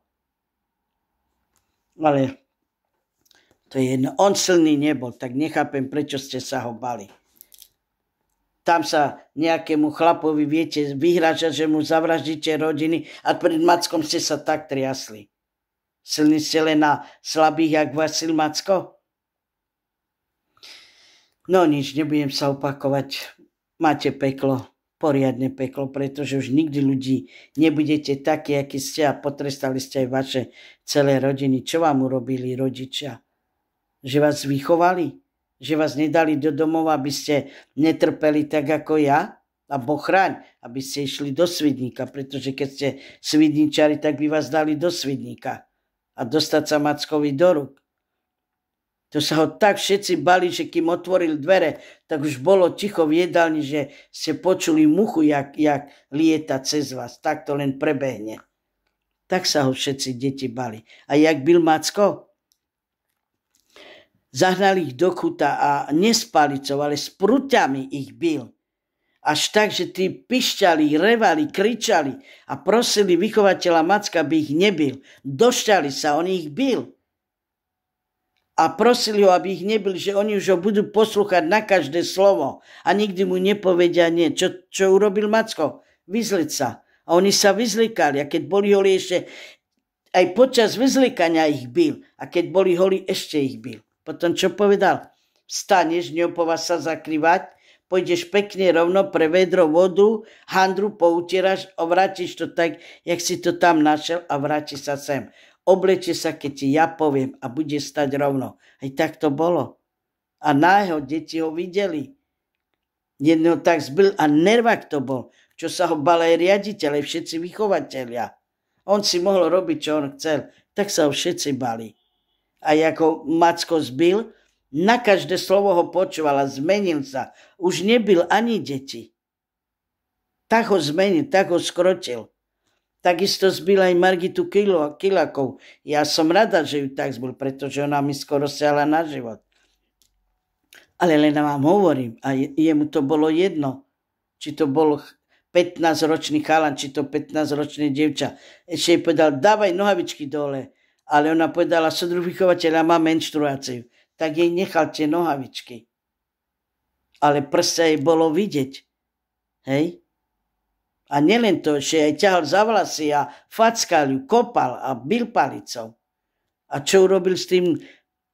Ale to je jedno. On silný nebol, tak nechápem, prečo ste sa ho bali. Tam sa nejakému chlapovi viete vyhrážať, že mu zavraždíte rodiny a pred Mackom ste sa tak triasli. Silní ste len na slabých, jak Vasil Macko? No nič, nebudem sa opakovať. Máte peklo, poriadne peklo, pretože už nikdy ľudí nebudete takí, akí ste a potrestali ste aj vaše celé rodiny. Čo vám urobili rodičia? Že vás vychovali? Že vás nedali do domova, aby ste netrpeli tak ako ja? A Boh chráň, aby ste išli do Svidníka, pretože keď ste svidničari, tak by vás dali do Svidníka a dostať sa Mackovi do rúk. To sa ho tak všetci bali, že kým otvoril dvere, tak už bolo ticho v jedálni, že ste počuli muchu, jak lieta cez vás. Tak to len prebehne. Tak sa ho všetci deti bali. A jak byl Macko? Zahnali ich do kuta a nie s palicou, ale s prúťami ich bil. Až tak, že tí pišťali, revali, kričali a prosili vychovateľa Macka, aby ich nebil. Došťali sa, on ich bil. A prosili ho, aby ich nebil, že oni už ho budú poslúchať na každé slovo a nikdy mu nepovedia nie. Čo urobil Macko? Vyzliť sa. A oni sa vyzlikali a keď boli holi ešte, aj počas vyzlikania ich bil. A keď boli holi, ešte ich bil. Potom čo povedal? Vstaneš, neopová sa zakrývať, pôjdeš pekne rovno pre vedro vodu, handru poutieraš, vrátiš to tak, jak si to tam našiel a vrátiš sa sem. Obleče sa, keď ti ja poviem a bude stať rovno. Aj tak to bolo. A náho deti ho videli. Jedného tak zbil a nervák to bol, čo sa ho bal aj riaditeľ, aj všetci vychovatelia. On si mohol robiť, čo on chcel, tak sa ho všetci bali. A ako Macko zbil, na každé slovo ho počúval a zmenil sa. Už nebil ani deti. Tak ho zmenil, tak ho skrotil. Takisto zbil aj Margitu Kilakov. Ja som rada, že ju tak zbil, pretože ona mi skoro siahla na život. Ale len vám hovorím, a jemu to bolo jedno, či to bol 15-ročný chalan, či to 15-ročné dievča. Ešte jej povedal, dávaj nohavičky dole. Ale ona povedala, súdruh vychovateľa má menštruáciu. Tak jej nechal tie nohavičky. Ale prsa jej bolo vidieť. Hej? A nielen to, že aj ťahal za vlasy a fackal ju, kopal a bil palicou. A čo urobil s tým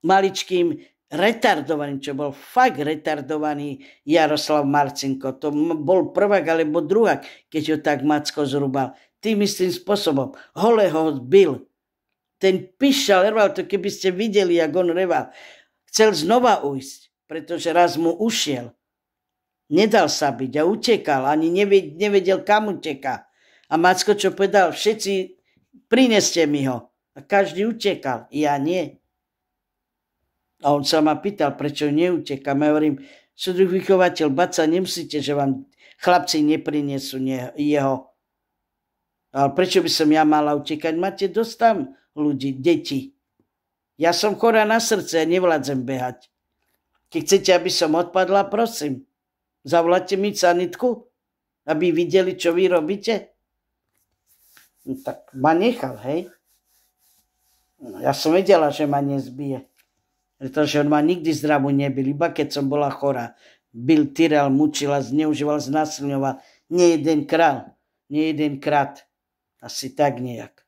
maličkým retardovaným, čo bol fakt retardovaný Jaroslav Marcinko. To bol prvák alebo druhák, keď ho tak Macko zrubal. Tým istým spôsobom. Hole ho bil. Ten pišal, reval, to keby ste videli, jak on reval. Chcel znova ujsť, pretože raz mu ušiel. Nedal sa byť a utekal, ani nevedel, kam uteká. A Macko čo povedal, všetci prineste mi ho. A každý utekal, ja nie. A on sa ma pýtal, prečo neutekám. Ja hovorím, súdruh vychovateľ, baca, nemusíte, že vám chlapci neprinesú jeho. Ale prečo by som ja mala utekať? Máte dosť tam ľudí, deti. Ja som chorá na srdce a nevládzem behať. Keď chcete, aby som odpadla, prosím, zavoláte mi sanitku, aby videli, čo vy robíte. No, tak ma nechal, hej. No, ja som vedela, že ma nezbije. Pretože on ma nikdy zdravú nebil, iba keď som bola chorá. Bil, tyral, mučila, zneužíval, znásilňoval. Nie jeden krát. Asi tak nejak.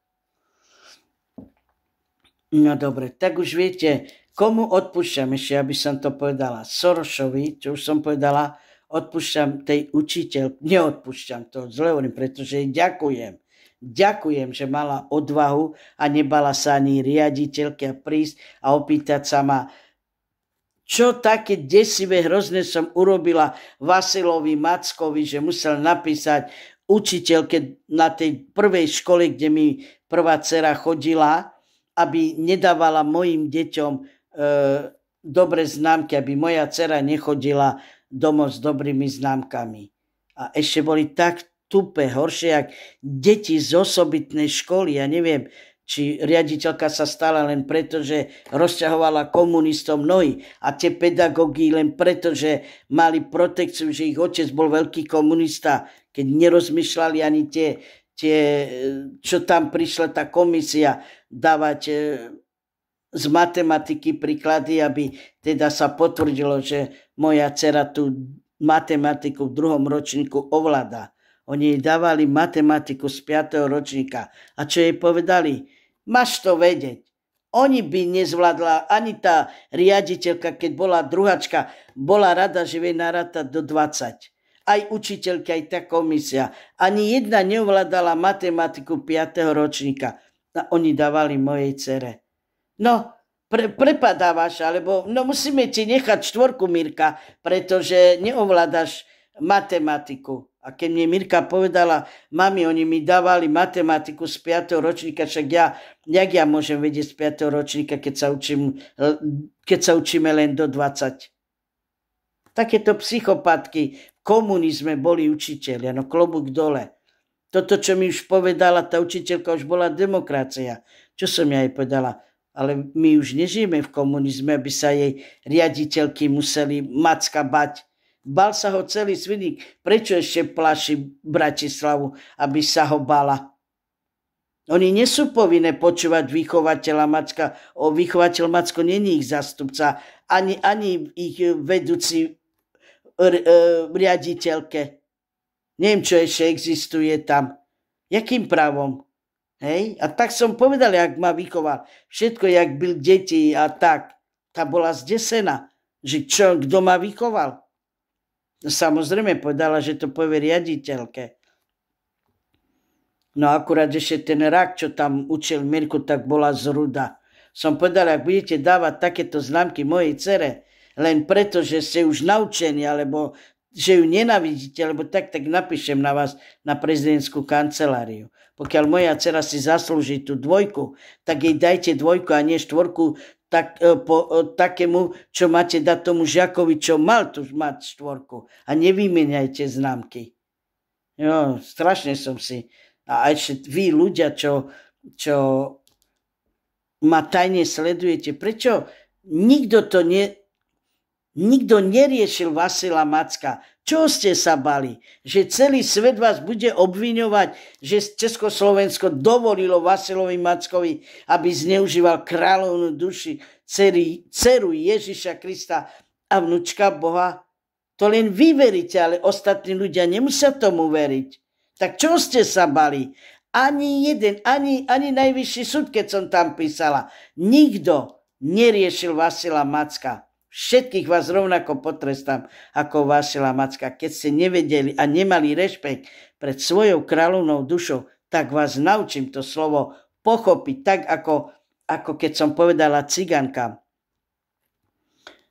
No dobre, tak už viete, komu odpúšťam ešte, aby som to povedala. Sorošovi, čo už som povedala, odpúšťam tej učiteľ, neodpúšťam to, zle hovorím, pretože jej ďakujem. Ďakujem, že mala odvahu a nebala sa ani riaditeľke prísť a opýtať sa ma, čo také desivé, hrozné som urobila Vasilovi Mackovi, že musel napísať učiteľke na tej prvej škole, kde mi prvá dcera chodila, aby nedávala mojim deťom dobré známky, aby moja dcera nechodila domov s dobrými známkami. A ešte boli tak tupé, horšie, jak deti z osobitnej školy. Ja neviem, či riaditeľka sa stala len preto, že rozťahovala komunistom nohy a tie pedagógy len preto, že mali protekciu, že ich otec bol veľký komunista, keď nerozmýšľali ani tie, čo tam prišla tá komisia dávať z matematiky príklady, aby teda sa potvrdilo, že moja dcera tú matematiku v 2. ročníku ovláda. Oni jej dávali matematiku z 5. ročníka. A čo jej povedali? Máš to vedieť. Oni by nezvládla, ani tá riaditeľka, keď bola druhačka, bola rada, že vie narátať do 20. Aj učiteľka, aj tá komisia. Ani jedna neovládala matematiku 5. ročníka. A oni dávali mojej dcere. No, prepadávaš, alebo no musíme ti nechať 4, Mirka, pretože neovládaš matematiku. A keď mi Mirka povedala, mami, oni mi dávali matematiku z 5. ročníka, však jak ja môžem vedieť z 5. ročníka, keď sa učíme len do 20. Takéto psychopatky v komunizme boli učitelia, no klobúk dole. Toto, čo mi už povedala, tá učiteľka už bola demokracia. Čo som ja jej povedala? Ale my už nežijeme v komunizme, aby sa jej riaditeľky museli Macka bať. Bal sa ho celý Svidník. Prečo ešte plaší Bratislavu, aby sa ho bala? Oni nie sú povinné počúvať vychovateľa Macka. Vychovateľ Macko není ich zastupca, ani ich vedúci riaditeľke. Neviem, čo ešte existuje tam. Jakým právom? Hej? A tak som povedal, jak ma vychoval. Všetko, jak byl deti a tak. Tá bola zdesená, že čo, kto ma vychoval. No, samozrejme povedala, že to povie riaditeľke. No akurát ešte ten rak, čo tam učil Mirku, tak bola zruda. Som povedal, ak budete dávať takéto známky mojej dcere, len preto, že ste už naučení, alebo že ju nenavidíte, alebo tak napíšem na vás na prezidentskú kanceláriu. Pokiaľ moja dcera si zaslúži tú 2, tak jej dajte 2 a nie 4, takému, čo máte dať tomu žiakovi, čo mal tu mať 4. A nevymeniajte známky. Jo, strašne som si. A ešte vy ľudia, čo ma tajne sledujete, prečo nikto neriešil Vasila Macka? Čo ste sa bali? Že celý svet vás bude obviňovať, že Československo dovolilo Vasilovi Mackovi, aby zneužíval kráľovnú duši, dceru Ježiša Krista a vnúčka Boha? To len vy veríte, ale ostatní ľudia nemusia tomu veriť. Tak čo ste sa bali? Ani jeden, ani najvyšší súd, keď som tam písala. Nikto neriešil Vasila Macka. Všetkých vás rovnako potrestám ako Vasila Macka. Keď ste nevedeli a nemali rešpekt pred svojou kráľovnou dušou, tak vás naučím to slovo pochopiť, tak ako keď som povedala cigankám,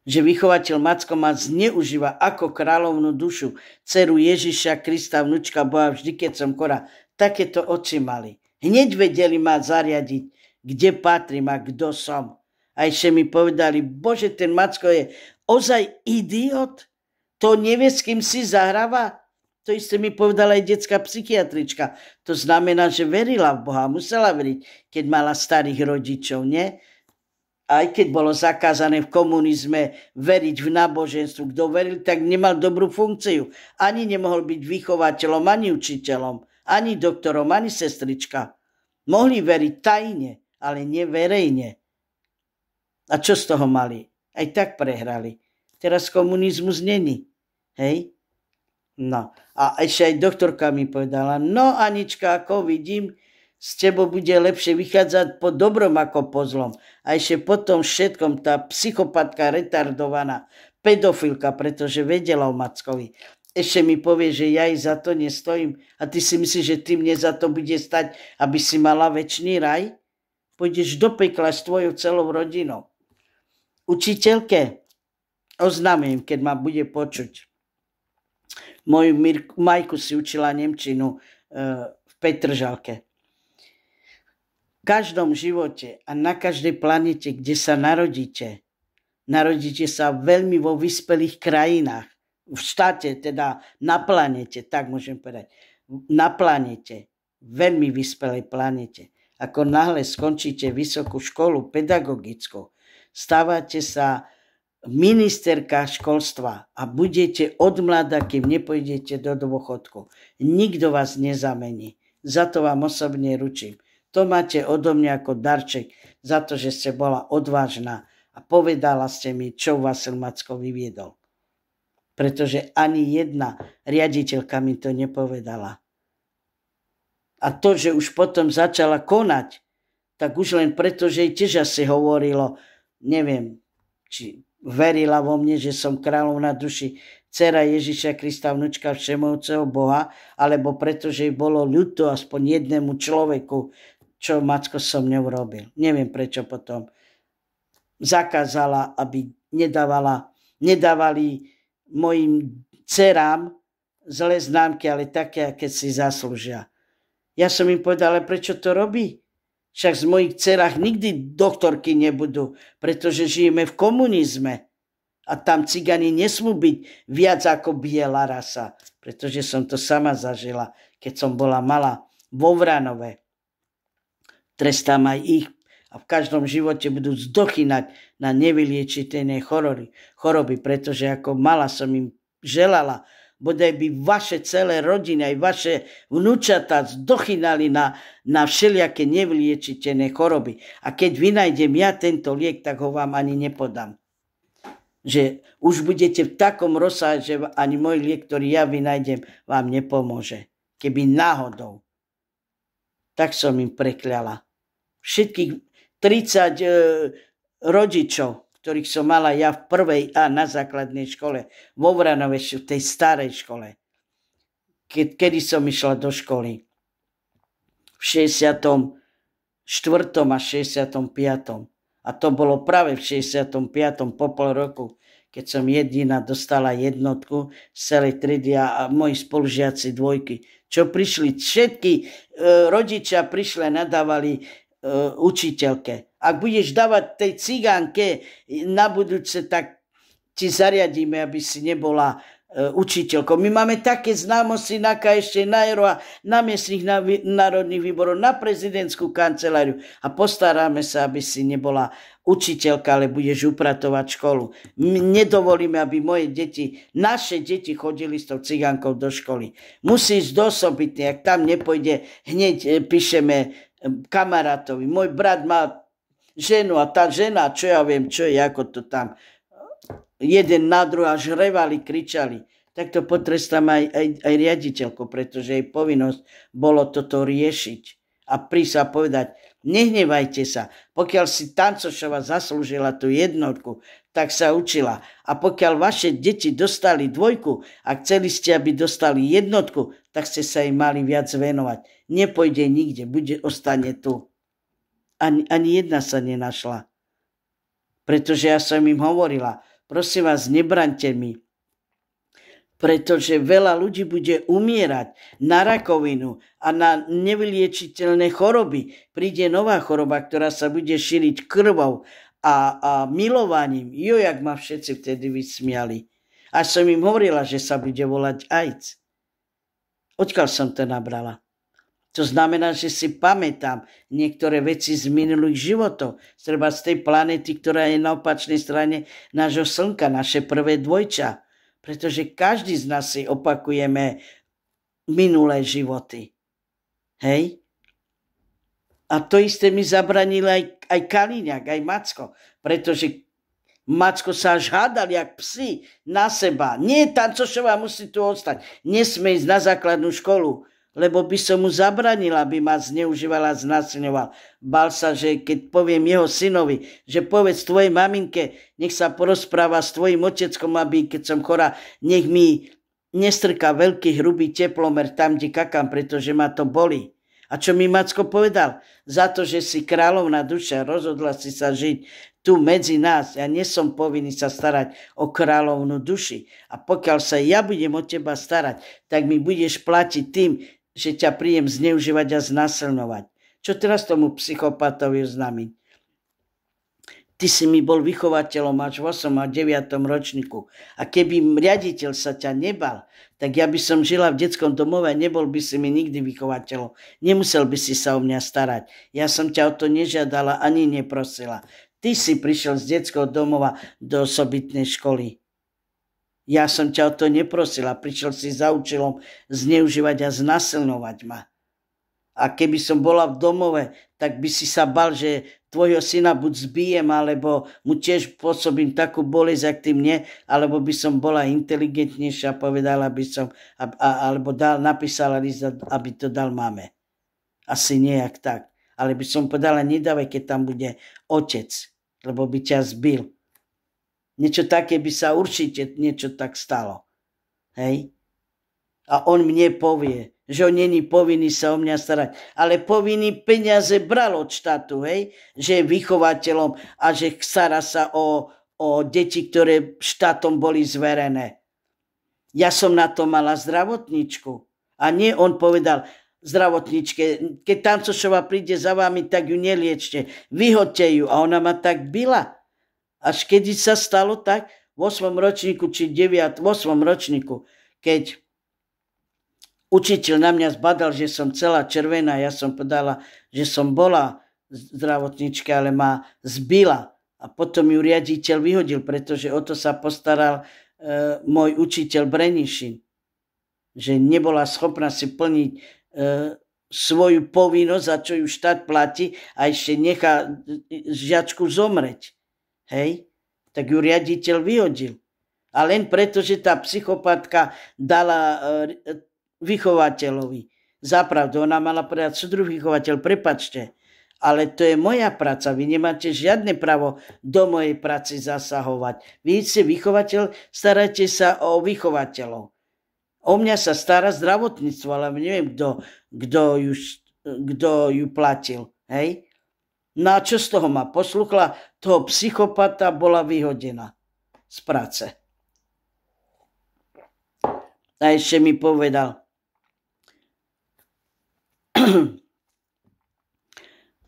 že vychovateľ Macko ma zneužíva ako kráľovnú dušu, dceru Ježiša Krista, vnúčka Boha, vždy keď som chorá. Takéto oči mali. Hneď vedeli ma zariadiť, kde patrím a kto som. A ešte mi povedali, bože, ten Macko je ozaj idiot? To nevie, s kým si zahráva? To isté mi povedala aj detská psychiatrička. To znamená, že verila v Boha, musela veriť, keď mala starých rodičov, nie? aj keď bolo zakázané v komunizme veriť v náboženstvu, kto veril, tak nemal dobrú funkciu. Ani nemohol byť vychovateľom, ani učiteľom, ani doktorom, ani sestrička. Mohli veriť tajne, ale neverejne. A čo z toho mali? Aj tak prehrali. Teraz komunizmus není. Hej? No. A ešte aj doktorka mi povedala, no Anička, ako vidím, z tebo bude lepšie vychádzať po dobrom ako po zlom. A ešte potom všetkom tá psychopatka retardovaná, pedofilka, pretože vedela o Mackovi. Ešte mi povie, že ja jej za to nestojím. A ty si myslíš, že ty mne za to bude stať, aby si mala večný raj? Pôjdeš do pekla s tvojou celou rodinou. Učiteľke oznámim, keď ma bude počuť. Moju Majku si učila nemčinu v Petržalke. V každom živote a na každej planete, kde sa narodíte sa veľmi vo vyspelých krajinách. V štáte, teda na planete, tak môžem povedať. Na planete, veľmi vyspelej planete. Ako náhle skončíte vysokú školu pedagogickú, stávate sa ministerka školstva a budete od mlada, kým nepôjdete do dôchodku. Nikto vás nezamení. Za to vám osobne ručím. To máte odo mňa ako darček za to, že ste bola odvážna a povedala ste mi, čo Vasil Macko vyviedol. Pretože ani jedna riaditeľka mi to nepovedala. A to, že už potom začala konať, tak už len preto, že jej tiež asi hovorilo, neviem, či verila vo mne, že som kráľov na duši, dcera Ježiša Krista, vnúčka všemovúceho Boha, alebo preto, že jej bolo ľúto aspoň jednému človeku, čo Macko so mňou robil. Neviem, prečo potom zakázala, aby nedávali mojim dcerám zlé známky, ale také, aké si zaslúžia. Ja som im povedal, ale prečo to robí? Však z mojich dcerách nikdy doktorky nebudú, pretože žijeme v komunizme. A tam cigani nesmú byť viac ako biela rasa, pretože som to sama zažila, keď som bola malá vo Vranove. Trestám aj ich a v každom živote budú zdochynať na nevyliečiteľné choroby, pretože ako mala som im želala, bodaj by vaše celé rodiny, aj vaše vnúčatá zdochynali na všelijaké nevyliečiteľné choroby. A keď vynajdem ja tento liek, tak ho vám ani nepodám. Že už budete v takom rozsahu, že ani môj liek, ktorý ja vynajdem, vám nepomôže. Keby náhodou. Tak som im prekľala. Všetkých 30 rodičov, ktorých som mala ja v prvej a na základnej škole, vo Vranove, v tej starej škole, kedy som išla do školy. V 64. a 65. A to bolo práve v 65. po pol roku, keď som jediná dostala jednotku z celej triedy a moji spolužiaci dvojky. Čo prišli, všetky rodičia prišli a nadávali učiteľke. Ak budeš dávať tej cigánke na budúce, tak ti zariadíme, aby si nebola učiteľkou. My máme také známosti na KŠ, na ERO a námestných národných výborov, na prezidentskú kanceláriu a postaráme sa, aby si nebola učiteľka, ale budeš upratovať školu. My nedovolíme, aby moje deti, naše deti chodili s tou cigánkou do školy. Musí ísť do osobitnej, ak tam nepôjde, hneď píšeme kamarátovi. Môj brat má ženu a tá žena, čo ja viem, čo je, ako to tam jeden na druhá žrevali, kričali. Tak to potrestám aj riaditeľku, pretože jej povinnosť bolo toto riešiť. A prísť a povedať, nehnevajte sa, pokiaľ si Tancošova zaslúžila tú jednotku, tak sa učila. A pokiaľ vaše deti dostali dvojku a chceli ste, aby dostali jednotku, tak ste sa im mali viac venovať. Nepôjde nikde, ostane tu. Ani jedna sa nenašla. Pretože ja som im hovorila, prosím vás, nebraňte mi, pretože veľa ľudí bude umierať na rakovinu a na nevyliečiteľné choroby. Príde nová choroba, ktorá sa bude šíriť krvou a milovaním. Jak ma všetci vtedy vysmiali. A som im hovorila, že sa bude volať AIDS. Odkiaľ som to nabrala? To znamená, že si pamätám niektoré veci z minulých životov. Treba z tej planety, ktorá je na opačnej strane nášho slnka, naše prvé dvojča. Pretože každý z nás si opakujeme minulé životy. Hej? A to isté mi zabranil aj Kaliňák, aj Macko. Pretože Macko sa až hádal, jak psi, na seba. Nie, Tancošová musí tu ostať. Nesmie ísť na základnú školu, lebo by som mu zabranil, aby ma zneužíval a znásilňoval. Bál sa, že keď poviem jeho synovi, že povedz tvojej maminke, nech sa porozpráva s tvojim oteckom, aby keď som chorá, nech mi nestrká veľký hrubý teplomer tam, kde kakám, pretože ma to bolí. A čo mi Macko povedal? Za to, že si kráľovná duša, rozhodla si sa žiť tu medzi nás. Ja nie som povinný sa starať o kráľovnú duši. A pokiaľ sa ja budem o teba starať, tak mi budeš platiť tým, že ťa príjem zneužívať a znásilňovať. Čo teraz tomu psychopatovi oznámiť? Ty si mi bol vychovateľom až v 8. a 9. ročníku. A keby riaditeľ sa ťa nebal, tak ja by som žila v detskom domove a nebol by si mi nikdy vychovateľom. Nemusel by si sa o mňa starať. Ja som ťa o to nežiadala ani neprosila. Ty si prišiel z detského domova do osobitnej školy. Ja som ťa o to neprosila. Prišiel si za účelom zneužívať a znásilňovať ma. A keby som bola v domove, tak by si sa bal, že tvojho syna buď zbijem, alebo mu tiež pôsobím takú bolesť, jak ty mne, alebo by som bola inteligentnejšia a povedala by som, alebo napísala list, aby to dal mame. Asi nejak tak. Ale by som povedala, nedávaj, keď tam bude otec, lebo by ťa zbil. Niečo také by sa určite niečo tak stalo. Hej? A on mne povie, že on není povinný sa o mňa starať, ale povinný peniaze bral od štátu, hej? Že je vychovateľom a že stará sa o deti, ktoré štátom boli zverené. Ja som na to mala zdravotníčku. A nie on povedal zdravotníčke, keď Tancošová príde za vami, tak ju neliečte. Vyhoďte ju. A ona ma tak bila. Až kedy sa stalo tak, v 8. ročníku, či 9. 8. ročníku, keď učiteľ na mňa zbadal, že som celá červená, ja som povedala, že som bola zdravotníčka, ale ma zbila. A potom ju riaditeľ vyhodil, pretože o to sa postaral môj učiteľ Brenišin. Že nebola schopná si plniť svoju povinnosť, za čo ju štát platí a ešte nechá žiačku zomreť. Hej? Tak ju riaditeľ vyhodil. A len preto, že tá psychopatka dala vychovateľovi. Zapravdu, ona mala povedať, súdruh vychovateľ, prepačte, ale to je moja práca, vy nemáte žiadne právo do mojej práci zasahovať. Vy ste vychovateľ, starajte sa o vychovateľov. O mňa sa stará zdravotníctvo, ale neviem, kto ju platil. Hej? No a čo z toho ma? Poslúchla toho psychopata, bola vyhodená z práce. A ešte mi povedal,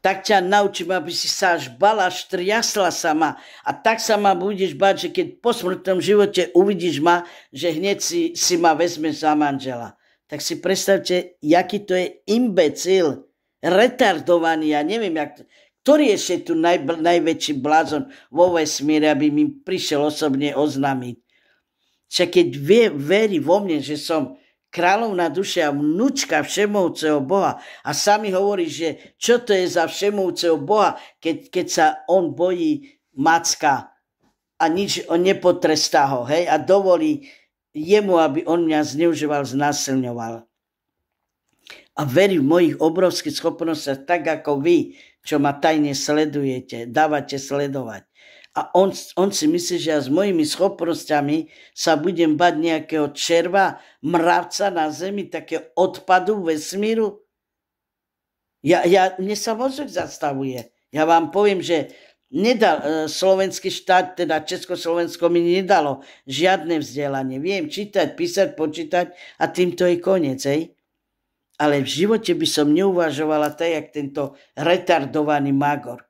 tak ťa naučím, aby si sa až bala, až triasla sama. A tak sa ma budeš báť, že keď po smrtnom živote uvidíš ma, že hneď si ma vezmeš za manžela. Tak si predstavte, jaký to je imbecil, retardovaný, ja neviem, ktorý je ešte tu najväčší blázon vo vesmíre, aby mi prišiel osobne oznámiť. Však keď verí vo mne, že som kráľovná duša a vnúčka všemovúceho Boha a sami hovorí, že čo to je za všemovúceho Boha, keď sa on bojí Macka a nič on nepotrestá ho, hej, a dovolí jemu, aby on mňa zneužíval, znásilňoval. A verí v mojich obrovských schopnostiach, tak ako vy, čo ma tajne sledujete, dávate sledovať. A on si myslí, že ja s mojimi schopnosťami sa budem bať nejakého červa, mravca na zemi, také odpadu vesmíru. Mne sa mozog zastavuje. Ja vám poviem, že slovenský štát, teda Československo mi nedalo žiadne vzdelanie. Viem čítať, písať, počítať a týmto je koniec. Hej? Ale v živote by som neuvažovala tak, jak tento retardovaný magor.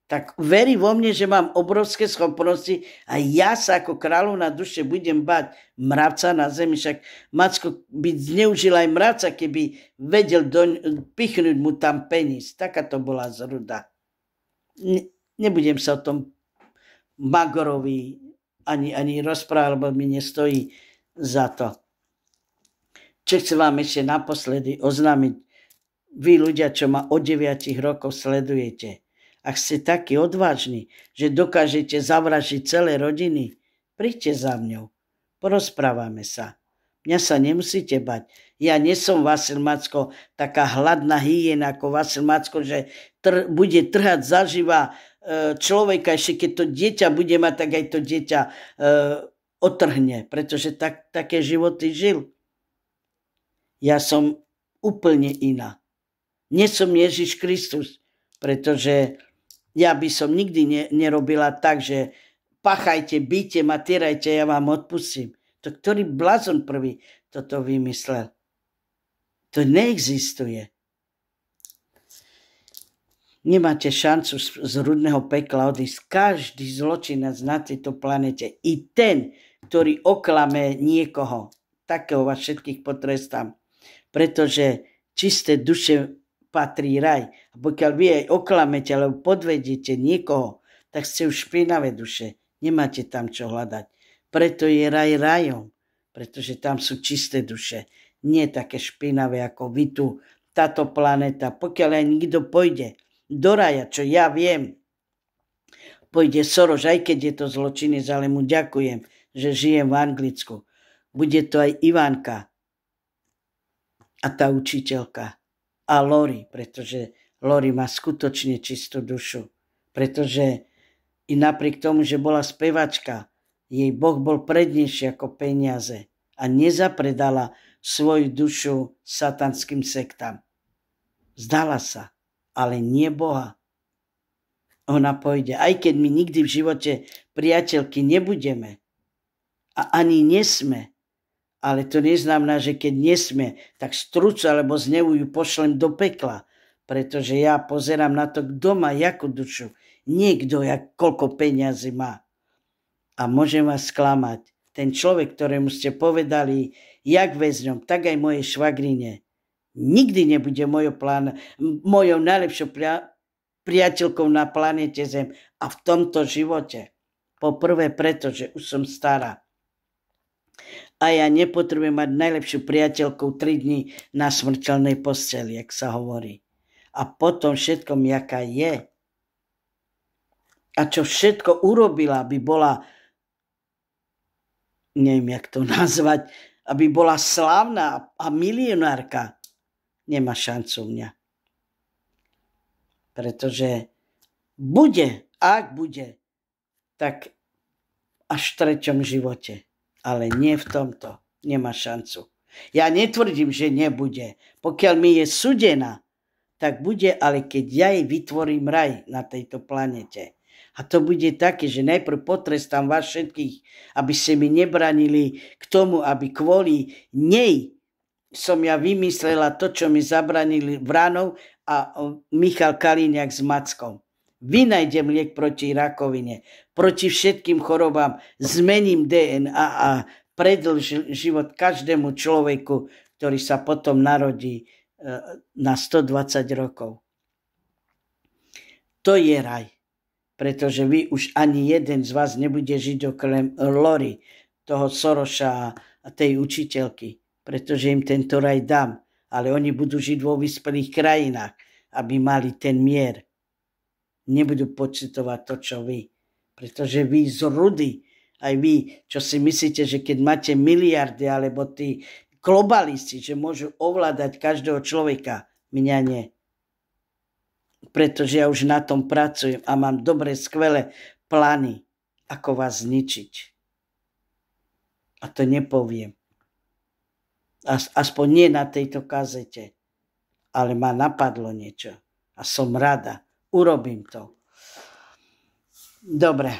tak verí vo mne, že mám obrovské schopnosti a ja sa ako kráľovna duše budem bať mravca na zemi. Však Macko by zneužil aj mravca, keby vedel pichnúť mu tam penis. Taká to bola zruda. Nebudem sa o tom Magorovi ani rozprávať, lebo mi nestojí za to. Čo chcem vám ešte naposledy oznámiť, vy ľudia, čo ma od 9 rokov sledujete, ak ste takí odvážni, že dokážete zavražiť celé rodiny, príďte za mňou, porozprávame sa. Mňa sa nemusíte bať. Ja nie som Vasil Macko, taká hladná hyena ako Vasil Macko, že bude trhať zaživa človeka, ešte keď to dieťa bude mať, tak aj to dieťa otrhne, pretože také životy žil. Ja som úplne iná. Nie som Ježiš Kristus, pretože ja by som nikdy nerobila tak, že pachajte, bijte ma, tyrajte, ja vám odpustím. To ktorý blázon prvý toto vymyslel? To neexistuje. Nemáte šancu z hrudného pekla odísť. Každý zločinec na tejto planete, i ten, ktorý oklame niekoho, takého vás všetkých potrestám. Pretože čisté duše patrí raj. A pokiaľ vy aj oklamete, alebo podvediete niekoho, tak ste už špinavé duše. Nemáte tam čo hľadať. Preto je raj rajom. Pretože tam sú čisté duše. Nie také špinavé ako vy tu, táto planéta. Pokiaľ aj nikto pôjde do raja, čo ja viem, pôjde Soros, aj keď je to zločinec, ale mu ďakujem, že žijem v Anglicku. Bude to aj Ivanka a tá učiteľka a Lori, pretože Lori má skutočne čistú dušu. Pretože i napriek tomu, že bola spevačka, jej Boh bol prednejší ako peniaze a nezapredala svoju dušu satanským sektám. Zdala sa, ale nie Boha. Ona pôjde, aj keď my nikdy v živote priateľky nebudeme a ani nesme, ale to neznamená, že keď nesme, tak strucu alebo znevu ju pošlem do pekla, pretože ja pozerám na to, kto má jakú dušu, niekto, koľko peniazy má. A môžem vás sklamať, ten človek, ktorému ste povedali, jak väzňom, tak aj mojej švagrine, nikdy nebude mojou najlepšou priateľkou na planete Zem a v tomto živote. Poprvé preto, že už som stará. A ja nepotrebujem mať najlepšiu priateľkou 3 dní na smrteľnej posteli, jak sa hovorí. A potom všetkom, jaká je. A čo všetko urobila, aby bola, neviem, jak to nazvať, aby bola slávna a milionárka, nemá šancu mňa. Pretože ak bude, tak až v 3. živote. Ale nie v tomto. Nemá šancu. Ja netvrdím, že nebude. Pokiaľ mi je súdená, tak bude, ale keď ja jej vytvorím raj na tejto planete. A to bude také, že najprv potrestám vás všetkých, aby ste mi nebranili k tomu, aby kvôli nej som ja vymyslela to, čo mi zabranili Vranov a Michal Kalíňák s Mackom. Vynajdem liek proti rakovine, proti všetkým chorobám, zmením DNA a predĺžim život každému človeku, ktorý sa potom narodí na 120 rokov. To je raj, pretože vy už ani jeden z vás nebude žiť okrem Lori, toho Soroša a tej učiteľky, pretože im tento raj dám, ale oni budú žiť vo vyspelých krajinách, aby mali ten mier. Nebudú pocitovať to, čo vy. Pretože vy z rudy, aj vy, čo si myslíte, že keď máte miliardy, alebo tí globalisti, že môžu ovládať každého človeka, mňa nie. Pretože ja už na tom pracujem a mám dobré, skvelé plány, ako vás zničiť. A to nepoviem. Aspoň nie na tejto kazete. Ale ma napadlo niečo. A som rada. Urobím to. Dobre.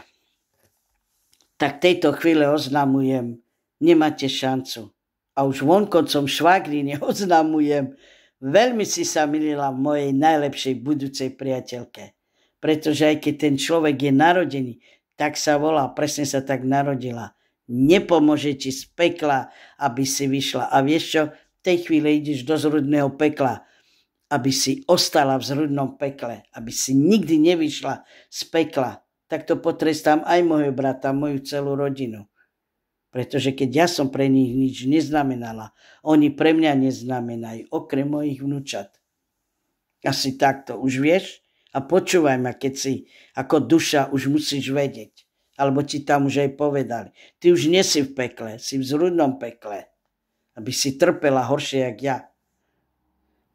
Tak tejto chvíle oznamujem, nemáte šancu. A už vonkoncom švagrine oznamujem, veľmi si sa milila v mojej najlepšej budúcej priateľke. pretože aj keď ten človek je narodený, tak sa volá, presne sa tak narodila. Nepomôže ti z pekla, aby si vyšla. A vieš čo? V tej chvíli ideš do zrudného pekla, aby si ostala v zrudnom pekle, aby si nikdy nevyšla z pekla. Tak to potrestám aj môjho brata, moju celú rodinu. Pretože keď ja som pre nich nič neznamenala, oni pre mňa neznamenajú, okrem mojich vnúčat. Asi takto, už vieš? A počúvaj ma, keď si ako duša už musíš vedieť. Alebo ti tam už aj povedali. Ty už nie si v pekle, si v zrudnom pekle. Aby si trpela horšie, jak ja.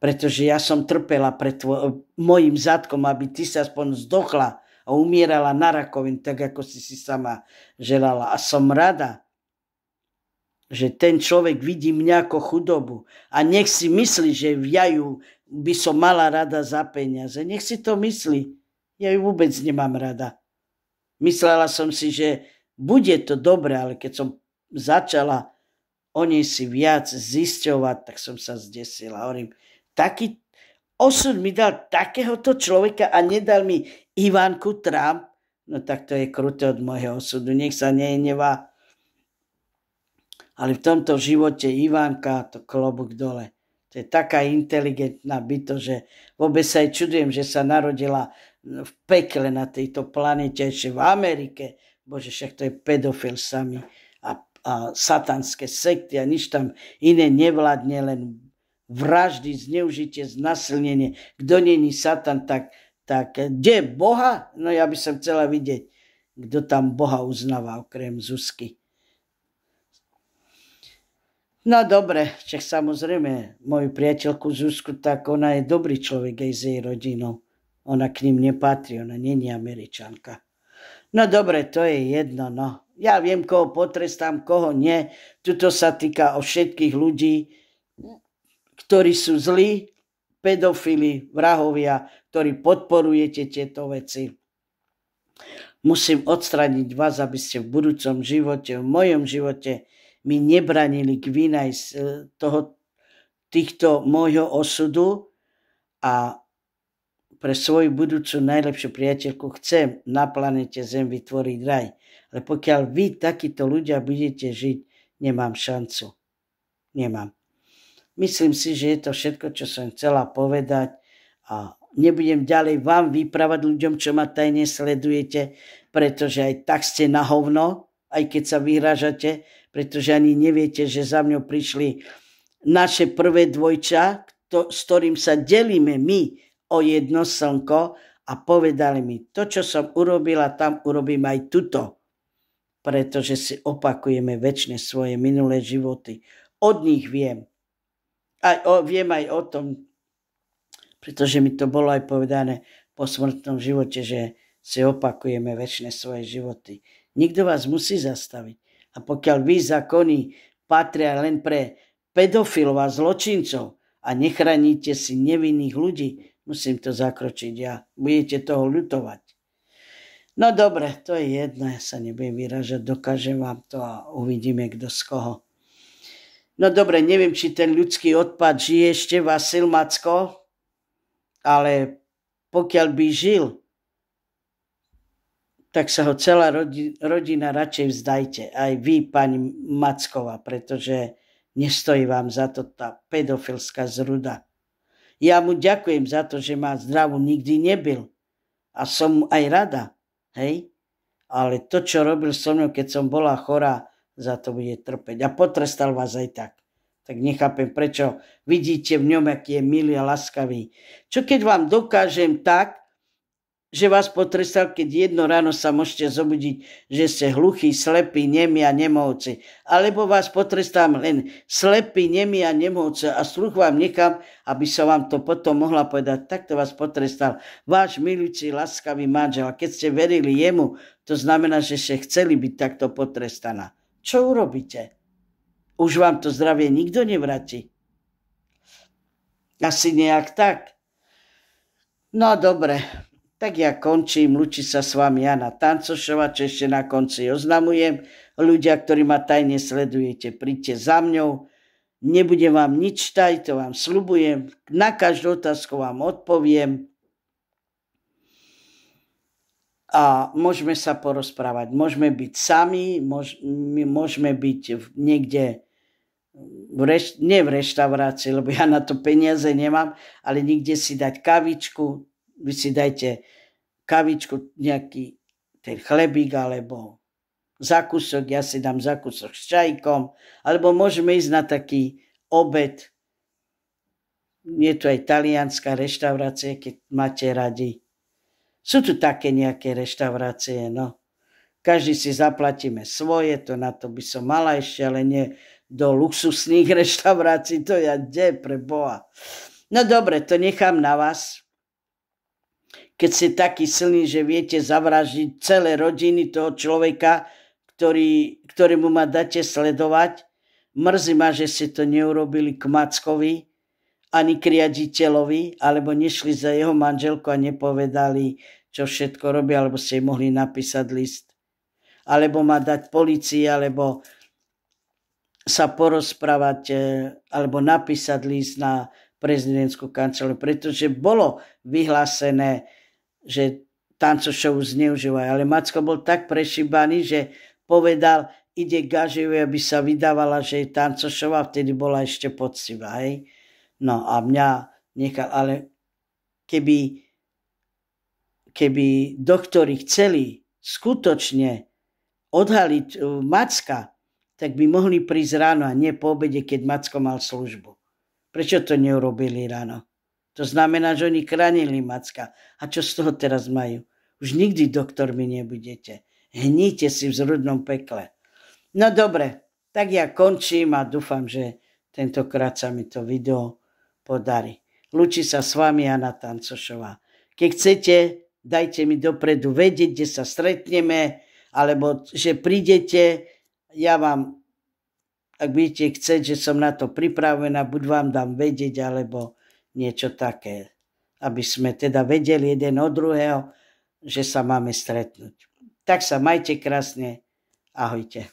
Pretože ja som trpela pred mojim zadkom, aby ty sa aspoň zdochla a umierala na rakovinu, tak ako si sama želala. A som rada, že ten človek vidí mňa ako chudobu a nech si myslí, že ja ju by som mala rada za peniaze. Nech si to myslí. Ja ju vôbec nemám rada. Myslela som si, že bude to dobre, ale keď som začala o nej si viac zisťovať, tak som sa zdesila. Hovorím, taký osud mi dal takéhoto človeka a nedal mi Ivánku Trump. No tak to je kruté od môjho osudu. Nech sa nehnevá. Ale v tomto živote Ivánka, to klobúk dole. To je taká inteligentná bytosť, že vôbec sa aj čudujem, že sa narodila v pekle na tejto planete, ešte v Amerike. Bože, však to je pedofil sami a satanské sekty a nič tam iné nevládne, len vraždy, zneužitie, znasilnenie. Kto není Satan, tak kde Boha? No ja by som chcela vidieť, kto tam Boha uznáva, okrem Zuzky. No dobre, však samozrejme, moju priateľku Zuzku, tak ona je dobrý človek aj s jej rodinou. Ona k ním nepatrí, ona není Američanka. No dobre, to je jedno, no. Ja viem, koho potrestám, koho nie. Tuto sa týka o všetkých ľudí, ktorí sú zlí, pedofili, vrahovia, ktorí podporujete tieto veci. Musím odstrániť vás, aby ste v budúcom živote, v mojom živote mi nebranili k vine z týchto môjho osudu a pre svoju budúcu najlepšiu priateľku chcem na planete Zem vytvoriť raj. Ale pokiaľ vy takíto ľudia budete žiť, nemám šancu. Nemám. Myslím si, že je to všetko, čo som chcela povedať a nebudem ďalej vám vyprávať ľuďom, čo ma tajne sledujete, pretože aj tak ste na hovno, aj keď sa vyhrážate, pretože ani neviete, že za mňou prišli naše prvé dvojča, s ktorým sa delíme my o jedno slnko a povedali mi, to, čo som urobila, tam urobím aj tuto, pretože si opakujeme večne svoje minulé životy. Od nich viem. Viem aj o tom, pretože mi to bolo aj povedané po smrtnom živote, že si opakujeme večne svoje životy. Nikto vás musí zastaviť. A pokiaľ vy zákony patria len pre pedofilov a zločincov a nechránite si nevinných ľudí, musím to zakročiť ja. Budete toho ľutovať. No dobre, to je jedno, ja sa nebudem vyražať, dokážem vám to a uvidíme, kto z koho. No dobre, neviem, či ten ľudský odpad žije ešte, Vasil Macko, ale pokiaľ by žil, tak sa ho celá rodina radšej vzdajte. Aj vy, pani Macková, pretože nestojí vám za to tá pedofilská zruda. Ja mu ďakujem za to, že ma zdravú nikdy nebil. A som mu aj rada. Hej? Ale to, čo robil so mnou, keď som bola chorá, za to bude trpeť. A potrestal vás aj tak. Tak nechápem, prečo vidíte v ňom, aký je milý a laskavý. Čo keď vám dokážem tak, že vás potrestal, keď jedno ráno sa môžete zobudiť, že ste hluchí, slepí, nemí a nemohúci. Alebo vás potrestám len slepí, nemí a nemohúci a sluch vám nechám, aby som vám to potom mohla povedať. Takto vás potrestal váš milujúci, laskavý manžel. A keď ste verili jemu, to znamená, že ste chceli byť takto potrestaná. Čo urobíte? Už vám to zdravie nikto nevráti. Asi nejak tak. No dobre. Tak ja končím, lúči sa s vami Jana Tancošová, čo ešte na konci oznamujem. Ľudia, ktorí ma tajne sledujete, príďte za mňou. Nebudem vám nič tajť, to vám sľubujem. Na každú otázku vám odpoviem. a môžeme sa porozprávať. Môžeme byť sami, môžeme byť niekde, nie v reštaurácii, lebo ja na to peniaze nemám, ale niekde si dať kavičku, vy si dajte kavičku, nejaký ten chlebík, alebo zákusok, ja si dám zákusok s čajkom, alebo môžeme ísť na taký obed. Je tu aj talianská reštaurácia, keď máte radi. Sú tu také nejaké reštaurácie, no. Každý si zaplatíme svoje, to na to by som mala ešte, ale nie do luxusných reštaurácií, to ja kde pre Boha. No dobre, to nechám na vás. Keď ste takí silní, že viete zavraždiť celé rodiny toho človeka, ktorému ma dáte sledovať, mrzí ma, že ste to neurobili k Mackovi, ani k riaditeľovi, alebo nešli za jeho manželku a nepovedali, čo všetko robí, alebo ste jej mohli napísať list. Alebo ma dať policii, alebo sa porozprávať, alebo napísať list na prezidentskú kanceláriu, pretože bolo vyhlásené, že Tanco Show zneužívajú. Ale Macko bol tak prešíbaný, že povedal, ide Gaževi, aby sa vydávala, že je Tanco Show, a vtedy bola ešte poctivá, hej. No a mňa nechal, ale keby doktori chceli skutočne odhaliť Macka, tak by mohli prísť ráno a nie po obede, keď Macko mal službu. Prečo to neurobili ráno? To znamená, že oni chránili Macka. A čo z toho teraz majú? Už nikdy doktormi nebudete. Hníte si v zrudnom pekle. No dobre, tak ja končím a dúfam, že tentokrát sa mi to video podarí. Lúči sa s vami Jana Tancošová. Keď chcete, dajte mi dopredu vedieť, kde sa stretneme, alebo že prídete, ja vám, ak budete chcieť, že som na to pripravená, buď vám dám vedieť, alebo niečo také, aby sme teda vedeli jeden od druhého, že sa máme stretnúť. Tak sa majte krásne, ahojte.